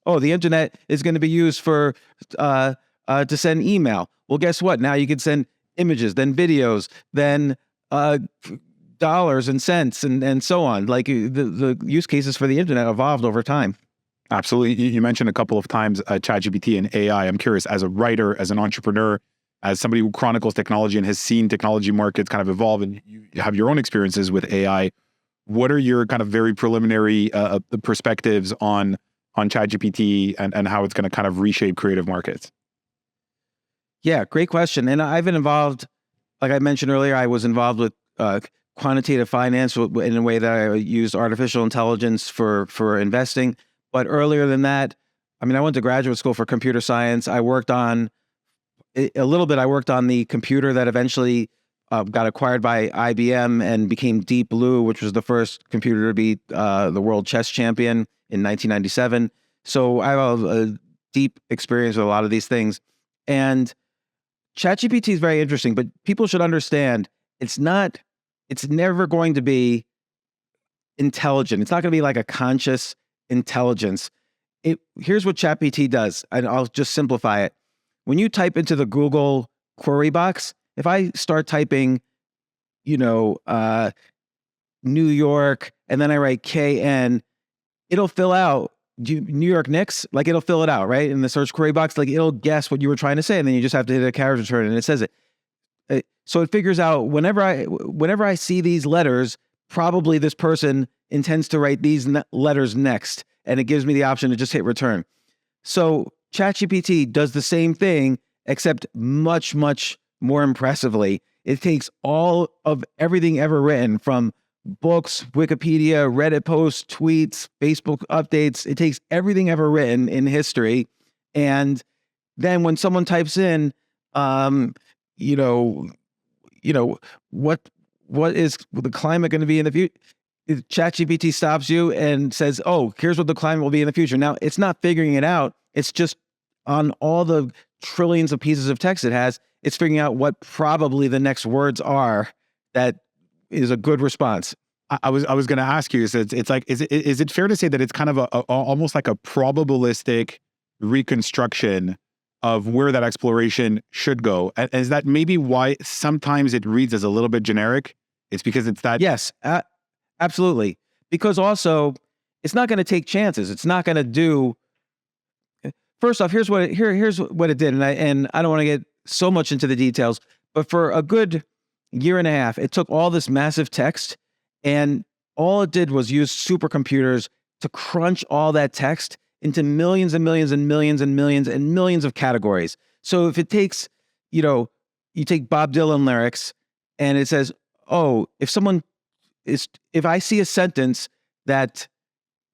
Oh, the internet is going to be used for to send email. Well, guess what? Now you can send images, then videos, then dollars and cents, and so on. Like the use cases for the internet evolved over time. Absolutely. You mentioned a couple of times ChatGPT and AI. I'm curious, as a writer, as an entrepreneur, as somebody who chronicles technology and has seen technology markets kind of evolve, and you have your own experiences with AI, what are your kind of very preliminary perspectives on ChatGPT and how it's going to kind of reshape creative markets? Yeah, great question. And I've been involved, like I mentioned earlier, I was involved with quantitative finance in a way that I used artificial intelligence for investing. But earlier than that, I mean, I went to graduate school for computer science. I worked on the computer that eventually got acquired by IBM and became Deep Blue, which was the first computer to beat the world chess champion in 1997. So I have a deep experience with a lot of these things. And ChatGPT is very interesting, but people should understand it's never going to be intelligent. It's not going to be like a conscious intelligence. Here's what ChatGPT does, and I'll just simplify it. When you type into the Google query box, if I start typing, New York, and then I write KN, it'll fill out New York Knicks, like it'll fill it out, right? In the search query box, like it'll guess what you were trying to say, and then you just have to hit a character return and it says it. So it figures out whenever I see these letters, probably this person intends to write these letters next, and it gives me the option to just hit return. So ChatGPT does the same thing, except much, much more impressively. It takes all of everything ever written, from books, Wikipedia, Reddit posts, tweets, Facebook updates. It takes everything ever written in history. And then when someone types in, what is the climate going to be in the future? ChatGPT stops you and says, oh, here's what the climate will be in the future. Now, it's not figuring it out. It's just on all the trillions of pieces of text it has, it's figuring out what probably the next words are that is a good response. I was going to ask you, is it fair to say that it's kind of almost like a probabilistic reconstruction of where that exploration should go? And is that maybe why sometimes it reads as a little bit generic? It's because it's that... Yes, absolutely. Because also, it's not going to take chances. It's not going to do... first off, here's what it did, and I don't want to get so much into the details, but for a good year and a half, it took all this massive text, and all it did was use supercomputers to crunch all that text into millions and millions and millions and millions and millions of categories. So if it takes, you take Bob Dylan lyrics, and it says, oh, if I see a sentence that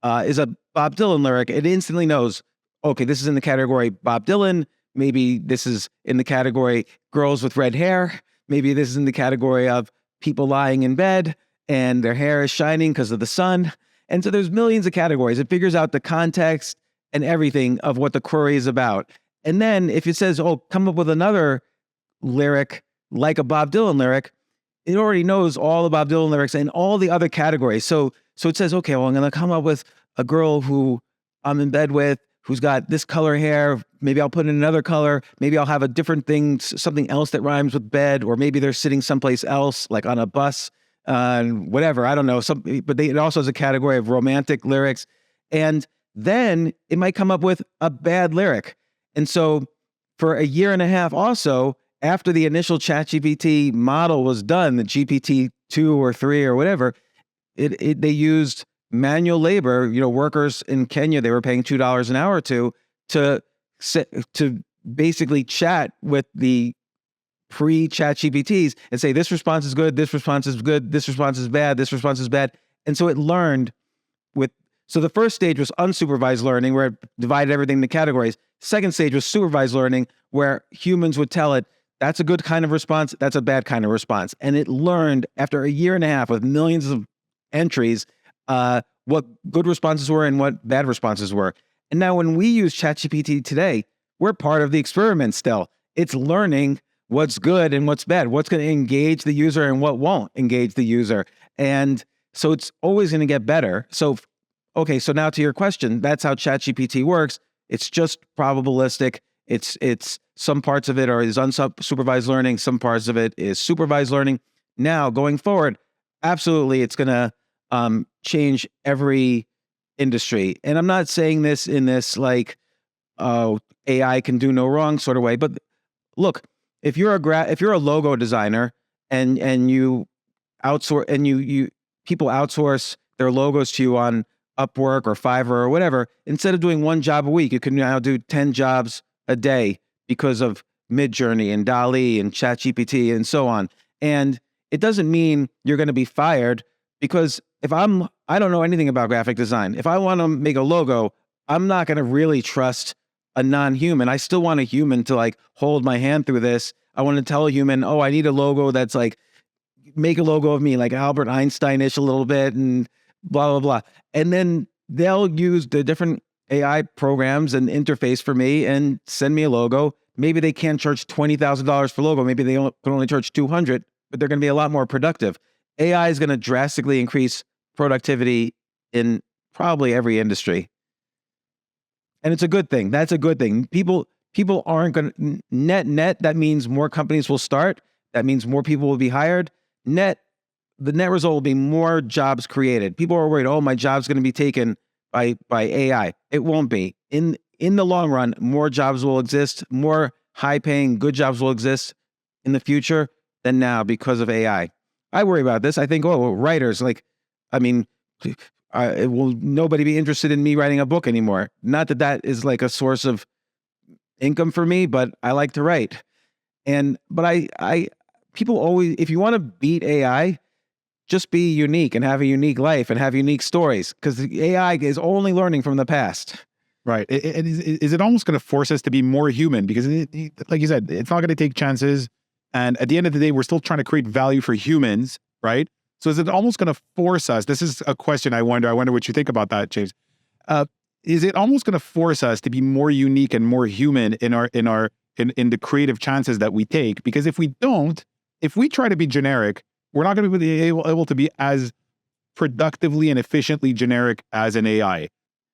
is a Bob Dylan lyric, it instantly knows, okay, this is in the category Bob Dylan. Maybe this is in the category girls with red hair. Maybe this is in the category of people lying in bed and their hair is shining because of the sun. And so there's millions of categories. It figures out the context and everything of what the query is about. And then if it says, oh, come up with another lyric like a Bob Dylan lyric, it already knows all the Bob Dylan lyrics and all the other categories. So it says, okay, well, I'm going to come up with a girl who I'm in bed with, who's got this color hair. Maybe I'll put in another color. Maybe I'll have a different thing, something else that rhymes with bed, or maybe they're sitting someplace else, like on a bus, whatever. I don't know. But it also has a category of romantic lyrics. And then it might come up with a bad lyric. And so for a year and a half also, after the initial ChatGPT model was done, the GPT-2 or 3 or whatever, they used manual labor, workers in Kenya, they were paying $2 an hour to basically chat with the pre-chat GPTs and say, this response is good, this response is good, this response is bad, this response is bad. And so it learned so the first stage was unsupervised learning, where it divided everything into categories. Second stage was supervised learning, where humans would tell it, that's a good kind of response, that's a bad kind of response. And it learned after a year and a half with millions of entries, what good responses were and what bad responses were. And now when we use ChatGPT today, we're part of the experiment still. It's learning what's good and what's bad, what's going to engage the user and what won't engage the user. And so it's always going to get better. So now to your question, that's how ChatGPT works. It's just probabilistic. It's some parts of it is unsupervised learning. Some parts of it is supervised learning. Now going forward, absolutely, it's going to change every industry. And I'm not saying this in this like, oh, AI can do no wrong sort of way. But look, if you're a logo designer and you outsource and you people outsource their logos to you on Upwork or Fiverr or whatever, instead of doing one job a week, you can now do 10 jobs a day because of Midjourney and DALL-E and ChatGPT and so on. And it doesn't mean you're going to be fired, because I don't know anything about graphic design. If I want to make a logo, I'm not going to really trust a non-human. I still want a human to like hold my hand through this. I want to tell a human, oh, I need a logo that's like, make a logo of me like Albert Einstein-ish a little bit and blah, blah, blah. And then they'll use the different AI programs and interface for me and send me a logo. Maybe they can't charge $20,000 for logo. Maybe they can only charge $200, but they're going to be a lot more productive. AI is going to drastically increase productivity in probably every industry. And it's a good thing. That's a good thing. People aren't going to net. That means more companies will start. That means more people will be hired. The net result will be more jobs created. People are worried, oh, my job's going to be taken by AI. It won't be. In the long run, more jobs will exist. More high-paying, good jobs will exist in the future than now because of AI. I worry about this. I think, oh, writers, will nobody be interested in me writing a book anymore? Not that is like a source of income for me, but I like to write. But people always, if you want to beat AI, just be unique and have a unique life and have unique stories, because the AI is only learning from the past. Right. Is it almost going to force us to be more human? Because like you said, it's not going to take chances. And at the end of the day, we're still trying to create value for humans, right? So is it almost going to force us? This is a question I wonder what you think about that, James. Is it almost going to force us to be more unique and more human in the creative chances that we take? Because if we try to be generic, we're not going to be able to be as productively and efficiently generic as an AI.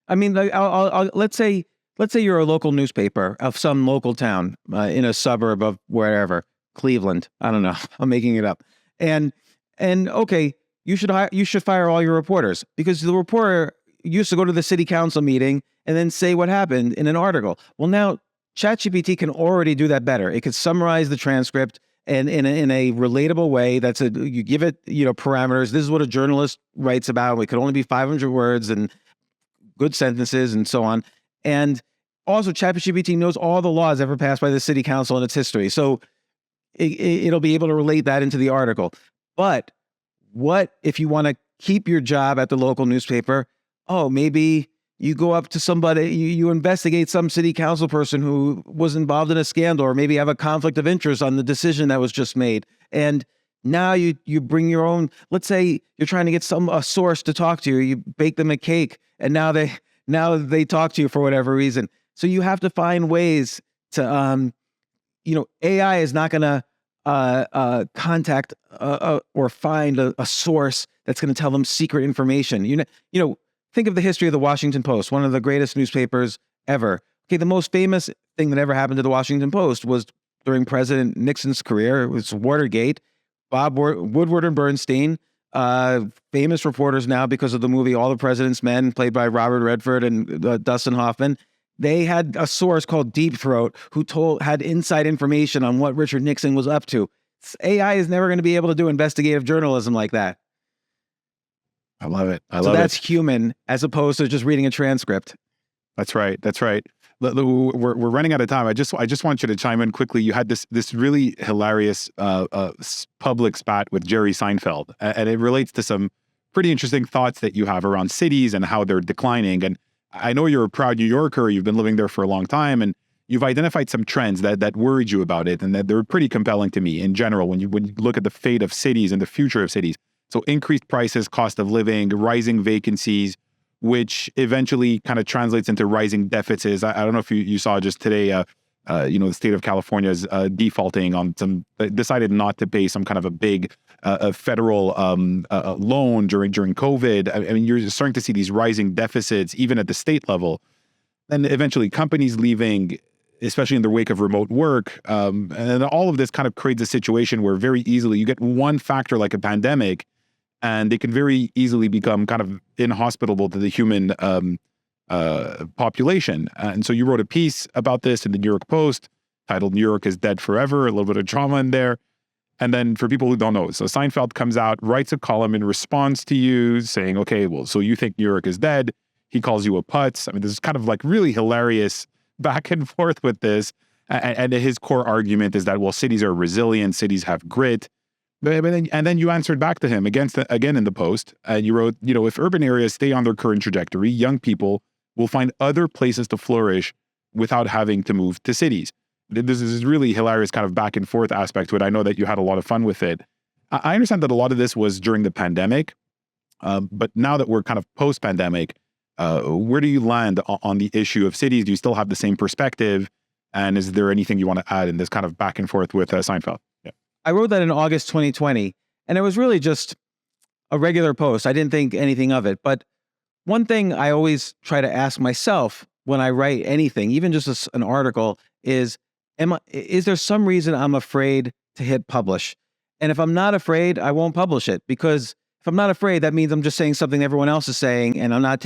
I mean, let's say you're a local newspaper of some local town in a suburb of wherever, Cleveland. I don't know. I'm making it up. And okay, you should fire all your reporters, because the reporter used to go to the city council meeting and then say what happened in an article. Well, now ChatGPT can already do that better. It could summarize the transcript and in a relatable way. You give it, parameters. This is what a journalist writes about. It could only be 500 words and good sentences and so on. And also ChatGPT knows all the laws ever passed by the city council in its history. So it'll be able to relate that into the article. But what if you want to keep your job at the local newspaper? Oh, maybe you go up to somebody, you investigate some city council person who was involved in a scandal, or maybe have a conflict of interest on the decision that was just made. And now you bring your own, let's say you're trying to get a source to talk to you, you bake them a cake, and now they talk to you for whatever reason. So you have to find ways to, AI is not going to contact or find a source that's going to tell them secret information. Think of the history of the Washington Post, one of the greatest newspapers ever. Okay, the most famous thing that ever happened to the Washington Post was during President Nixon's career. It was Watergate. Woodward and Bernstein, famous reporters now because of the movie All the President's Men, played by Robert Redford and Dustin Hoffman. They had a source called Deep Throat who had inside information on what Richard Nixon was up to. AI is never going to be able to do investigative journalism like that. I love it. So that's human as opposed to just reading a transcript. That's right. We're running out of time. I just want you to chime in quickly. You had this really hilarious public spat with Jerry Seinfeld, and it relates to some pretty interesting thoughts that you have around cities and how they're declining. And I know you're a proud New Yorker. You've been living there for a long time, and you've identified some trends that worried you about it, and that they're pretty compelling to me in general when you look at the fate of cities and the future of cities. So increased prices, cost of living, rising vacancies, which eventually kind of translates into rising deficits. I don't know if you saw just today, the state of California is defaulting on decided not to pay some kind of a big federal loan during COVID. I mean, you're starting to see these rising deficits, even at the state level. And eventually companies leaving, especially in the wake of remote work. And then all of this kind of creates a situation where very easily you get one factor like a pandemic, and they can very easily become kind of inhospitable to the human population. And so you wrote a piece about this in the New York Post titled "New York is Dead Forever," a little bit of drama in there. And then for people who don't know, so Seinfeld comes out, writes a column in response to you saying, okay, well, so you think New York is dead. He calls you a putz. I mean, this is kind of like really hilarious back and forth with this. And his core argument is that, well, cities are resilient, cities have grit. And then you answered back to him again in the Post, and you wrote, if urban areas stay on their current trajectory, young people will find other places to flourish without having to move to cities. This is really hilarious kind of back and forth aspect to it. I know that you had a lot of fun with it. I understand that a lot of this was during the pandemic, but now that we're kind of post-pandemic, where do you land on the issue of cities? Do you still have the same perspective? And is there anything you want to add in this kind of back and forth with Seinfeld? Yeah. I wrote that in August 2020, and it was really just a regular post. I didn't think anything of it. But one thing I always try to ask myself when I write anything, even just an article, is there some reason I'm afraid to hit publish? And if I'm not afraid, I won't publish it, because if I'm not afraid, that means I'm just saying something everyone else is saying, and I'm not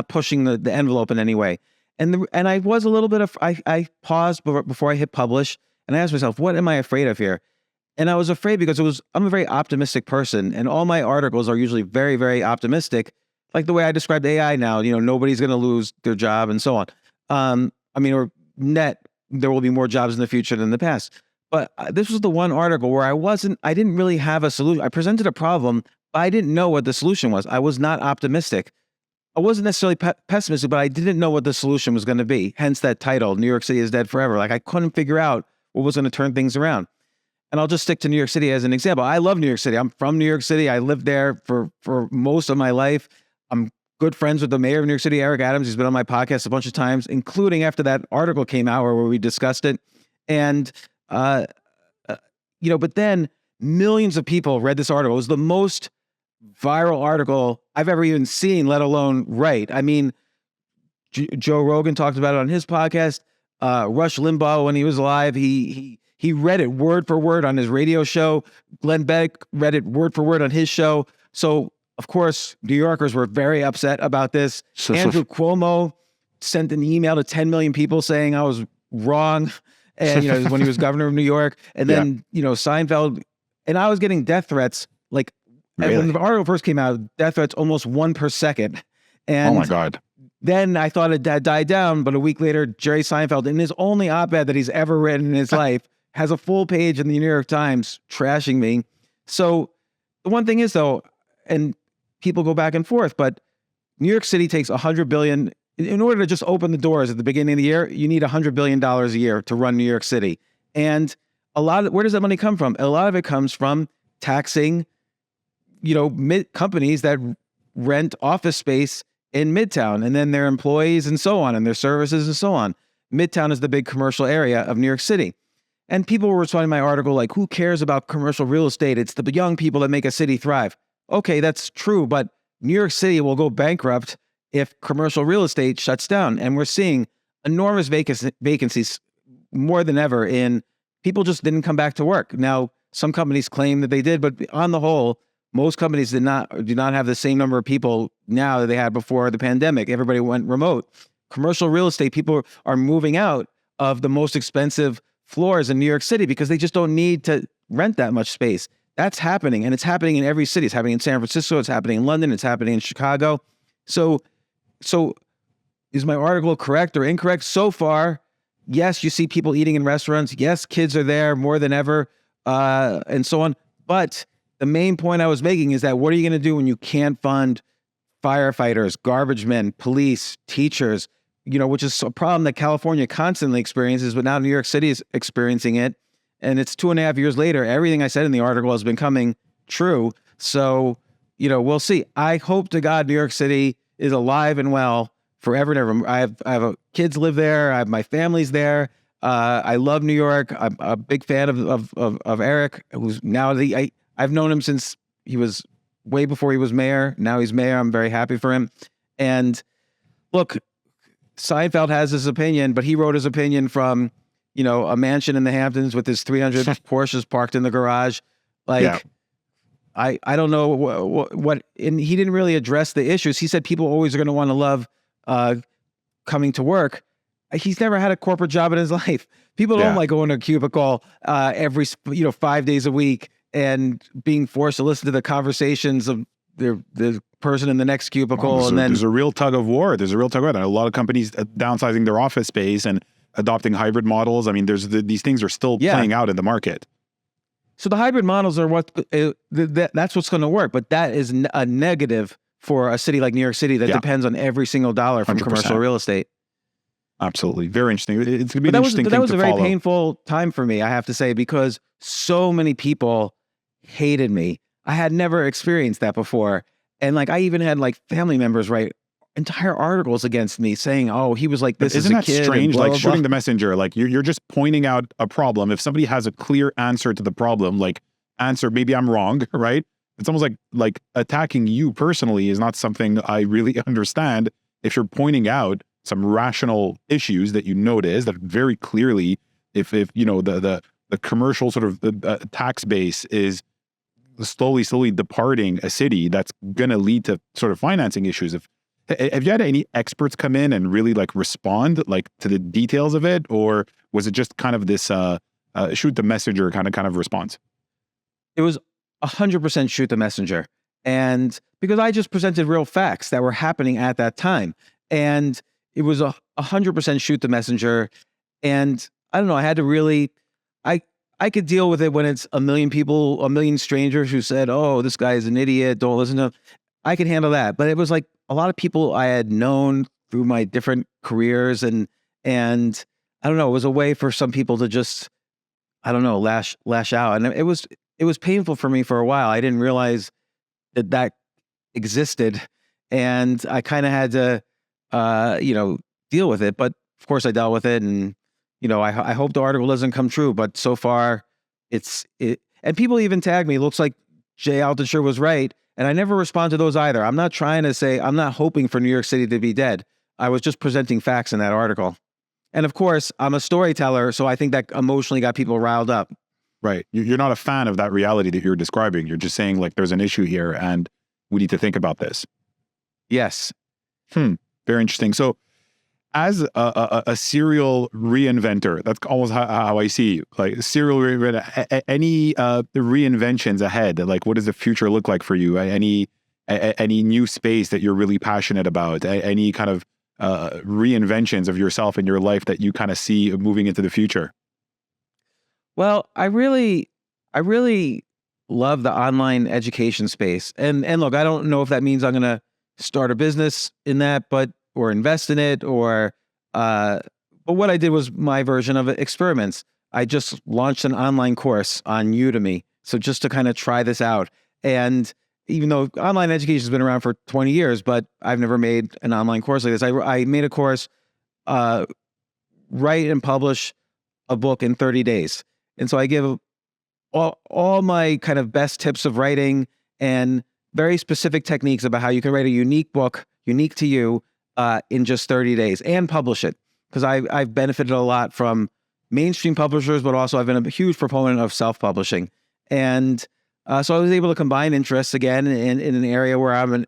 pushing the envelope in any way. And I was a little bit I paused before I hit publish, and I asked myself, what am I afraid of here? And I was afraid because I'm a very optimistic person, and all my articles are usually very, very optimistic, like the way I described AI now. Nobody's going to lose their job and so on. Or net, there will be more jobs in the future than in the past. But this was the one article where I didn't really have a solution. I presented a problem, but I didn't know what the solution was. I was not optimistic. I wasn't necessarily pessimistic, but I didn't know what the solution was going to be. Hence that title, New York City is Dead Forever. Like, I couldn't figure out what was going to turn things around. And I'll just stick to New York City as an example. I love New York City. I'm from New York City. I lived there for most of my life. I'm good friends with the mayor of New York City, Eric Adams. He's been on my podcast a bunch of times, including after that article came out where we discussed it. And, but then millions of people read this article. It was the most viral article I've ever even seen, let alone write. I mean, Joe Rogan talked about it on his podcast. Rush Limbaugh, when he was alive, he read it word for word on his radio show. Glenn Beck read it word for word on his show. So, of course, New Yorkers were very upset about this. Andrew Cuomo sent an email to 10 million people saying I was wrong. And, when he was governor of New York. And then, Seinfeld, and I was getting death threats. Like, Really? when the article first came out, death threats almost 1 per second. And oh my God. Then I thought it had died down, but a week later, Jerry Seinfeld, in his only op-ed that he's ever written in his life, has a full page in the New York Times trashing me. So the one thing is, though, and people go back and forth, but New York City takes $100 billion. In order to just open the doors at the beginning of the year, you need $100 billion a year to run New York City. And where does that money come from? A lot of it comes from taxing, companies that rent office space in Midtown, and then their employees and so on, and their services and so on. Midtown is the big commercial area of New York City. And people were responding to my article like, who cares about commercial real estate? It's the young people that make a city thrive. Okay, that's true, but New York City will go bankrupt if commercial real estate shuts down. And we're seeing enormous vacancies more than ever people just didn't come back to work. Now, some companies claim that they did, but on the whole, most companies do not have the same number of people now that they had before the pandemic. Everybody went remote. Commercial real estate, people are moving out of the most expensive floors in New York City because they just don't need to rent that much space. That's happening, and it's happening in every city. It's happening in San Francisco. It's happening in London. It's happening in Chicago. So is my article correct or incorrect? So far, yes, you see people eating in restaurants. Yes, kids are there more than ever, and so on. But the main point I was making is that what are you going to do when you can't fund firefighters, garbage men, police, teachers, which is a problem that California constantly experiences, but now New York City is experiencing it. And it's 2.5 years later, everything I said in the article has been coming true. So, we'll see. I hope to God New York City is alive and well forever and ever. I have kids live there. My family's there. I love New York. I'm a big fan of Eric, who's now I've known him since he was way before he was mayor. Now he's mayor. I'm very happy for him. And look, Seinfeld has his opinion, but he wrote his opinion from, a mansion in the Hamptons with his 300 Porsches parked in the garage. I don't know what, and he didn't really address the issues. He said people always are going to want to love coming to work. He's never had a corporate job in his life. People don't like going to a cubicle every 5 days a week and being forced to listen to the conversations of the person in the next cubicle. There's a real tug of war. There's a real tug of war. And a lot of companies downsizing their office space and adopting hybrid models. I mean, these things are still playing out in the market. So the hybrid models are that's what's going to work. But that is a negative for a city like New York City that depends on every single dollar from 100%. Commercial real estate. Absolutely. Very interesting. It's going to be an interesting thing to follow. That was a very painful time for me, I have to say, because so many people hated me. I had never experienced that before. And I even had family members write entire articles against me saying, oh, he was like this as a kid. Isn't that strange? Blah, blah, shooting the messenger, you're just pointing out a problem. If somebody has a clear answer to the problem, maybe I'm wrong, right? It's almost like attacking you personally is not something I really understand. If you're pointing out some rational issues that you notice that very clearly, if the commercial sort of tax base is slowly departing a city, that's going to lead to sort of financing issues. Have you had any experts come in and really respond to the details of it, or was it just kind of this shoot the messenger kind of response? It was 100% shoot the messenger, and because I just presented real facts that were happening at that time, and it was 100% shoot the messenger, and I don't know. I had to really, I could deal with it when it's a million people, a million strangers who said, "Oh, this guy is an idiot. Don't listen to him." I could handle that, but it was a lot of people I had known through my different careers, and I don't know. It was a way for some people to just, I don't know, lash out, and it was painful for me for a while. I didn't realize that existed, and I kind of had to, deal with it. But of course, I dealt with it, and I hope the article doesn't come true. But so far, and people even tag me. It looks like Jay Altucher was right. And I never respond to those either. I'm not trying to say, I'm not hoping for New York City to be dead. I was just presenting facts in that article. And of course, I'm a storyteller, so I think that emotionally got people riled up. Right. You're not a fan of that reality that you're describing. You're just saying there's an issue here and we need to think about this. Yes. Very interesting. So as a serial reinventor, that's almost how I see you. Like serial reinventor, any reinventions ahead? Like, what does the future look like for you? Any new space that you're really passionate about? Any kind of reinventions of yourself and your life that you kind of see moving into the future? Well, I really love the online education space. And look, I don't know if that means I'm going to start a business in that, or invest in it, or but what I did was my version of experiments. I just launched an online course on Udemy. So just to kind of try this out. And even though online education has been around for 20 years, but I've never made an online course like this. I made a course, write and publish a book in 30 days. And so I give all my kind of best tips of writing and very specific techniques about how you can write a unique book, unique to you, in just 30 days and publish it. Because I've benefited a lot from mainstream publishers, but also I've been a huge proponent of self-publishing. And so I was able to combine interests again in an area where I'm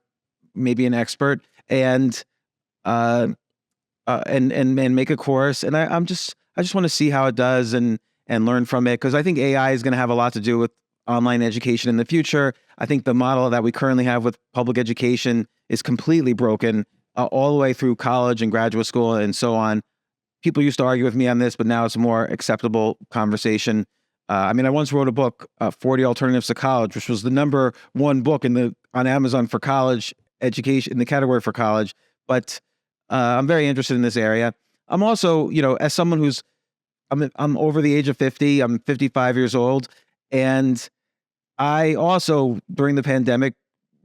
maybe an expert, and make a course. And I just want to see how it does and learn from it, because I think AI is going to have a lot to do with online education in the future. I think the model that we currently have with public education is completely broken, all the way through college and graduate school and so on. People used to argue with me on this, but now it's a more acceptable conversation. I once wrote a book, 40 Alternatives to College, which was the #1 book on Amazon for college education, in the category for college. But I'm very interested in this area. I'm also, as someone I'm over the age of 50, I'm 55 years old. And I also, during the pandemic,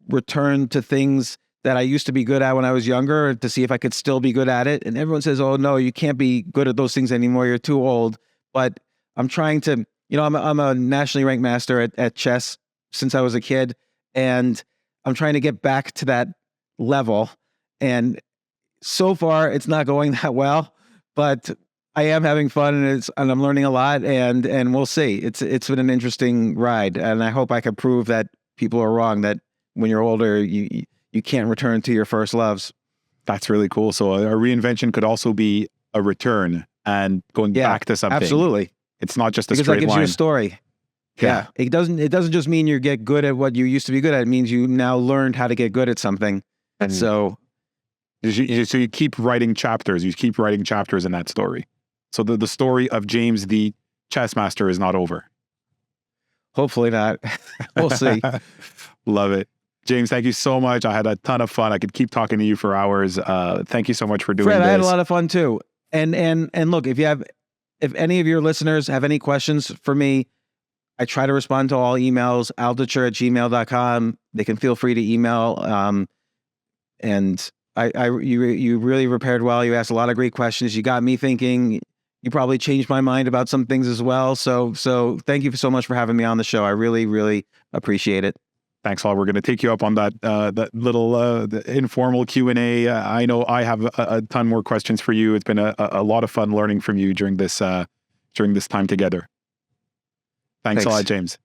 returned to things that I used to be good at when I was younger to see if I could still be good at it. And everyone says, oh, no, you can't be good at those things anymore. You're too old. But I'm trying to, I'm a nationally ranked master at chess since I was a kid. And I'm trying to get back to that level. And so far, it's not going that well, but I am having fun, and I'm learning a lot, and we'll see. It's been an interesting ride, and I hope I can prove that people are wrong, that when you're older, you can't return to your first loves. That's really cool. So a reinvention could also be a return and going back to something. Absolutely. It's not just a because straight line. Because that gives you a story. Yeah. It doesn't just mean you get good at what you used to be good at. It means you now learned how to get good at something. And so you keep writing chapters. You keep writing chapters in that story. So the story of James the chess master is not over. Hopefully not. We'll see. Love it. James, thank you so much. I had a ton of fun. I could keep talking to you for hours. Thank you so much for doing Fred, this. I had a lot of fun too. And look, if any of your listeners have any questions for me, I try to respond to all emails, altucher@gmail.com. They can feel free to email. And you really prepared well. You asked a lot of great questions. You got me thinking. You probably changed my mind about some things as well. So thank you so much for having me on the show. I really, really appreciate it. Thanks, all. We're going to take you up on that little the informal Q&A. I know I have a ton more questions for you. It's been a lot of fun learning from you during this time together. Thanks a lot, James.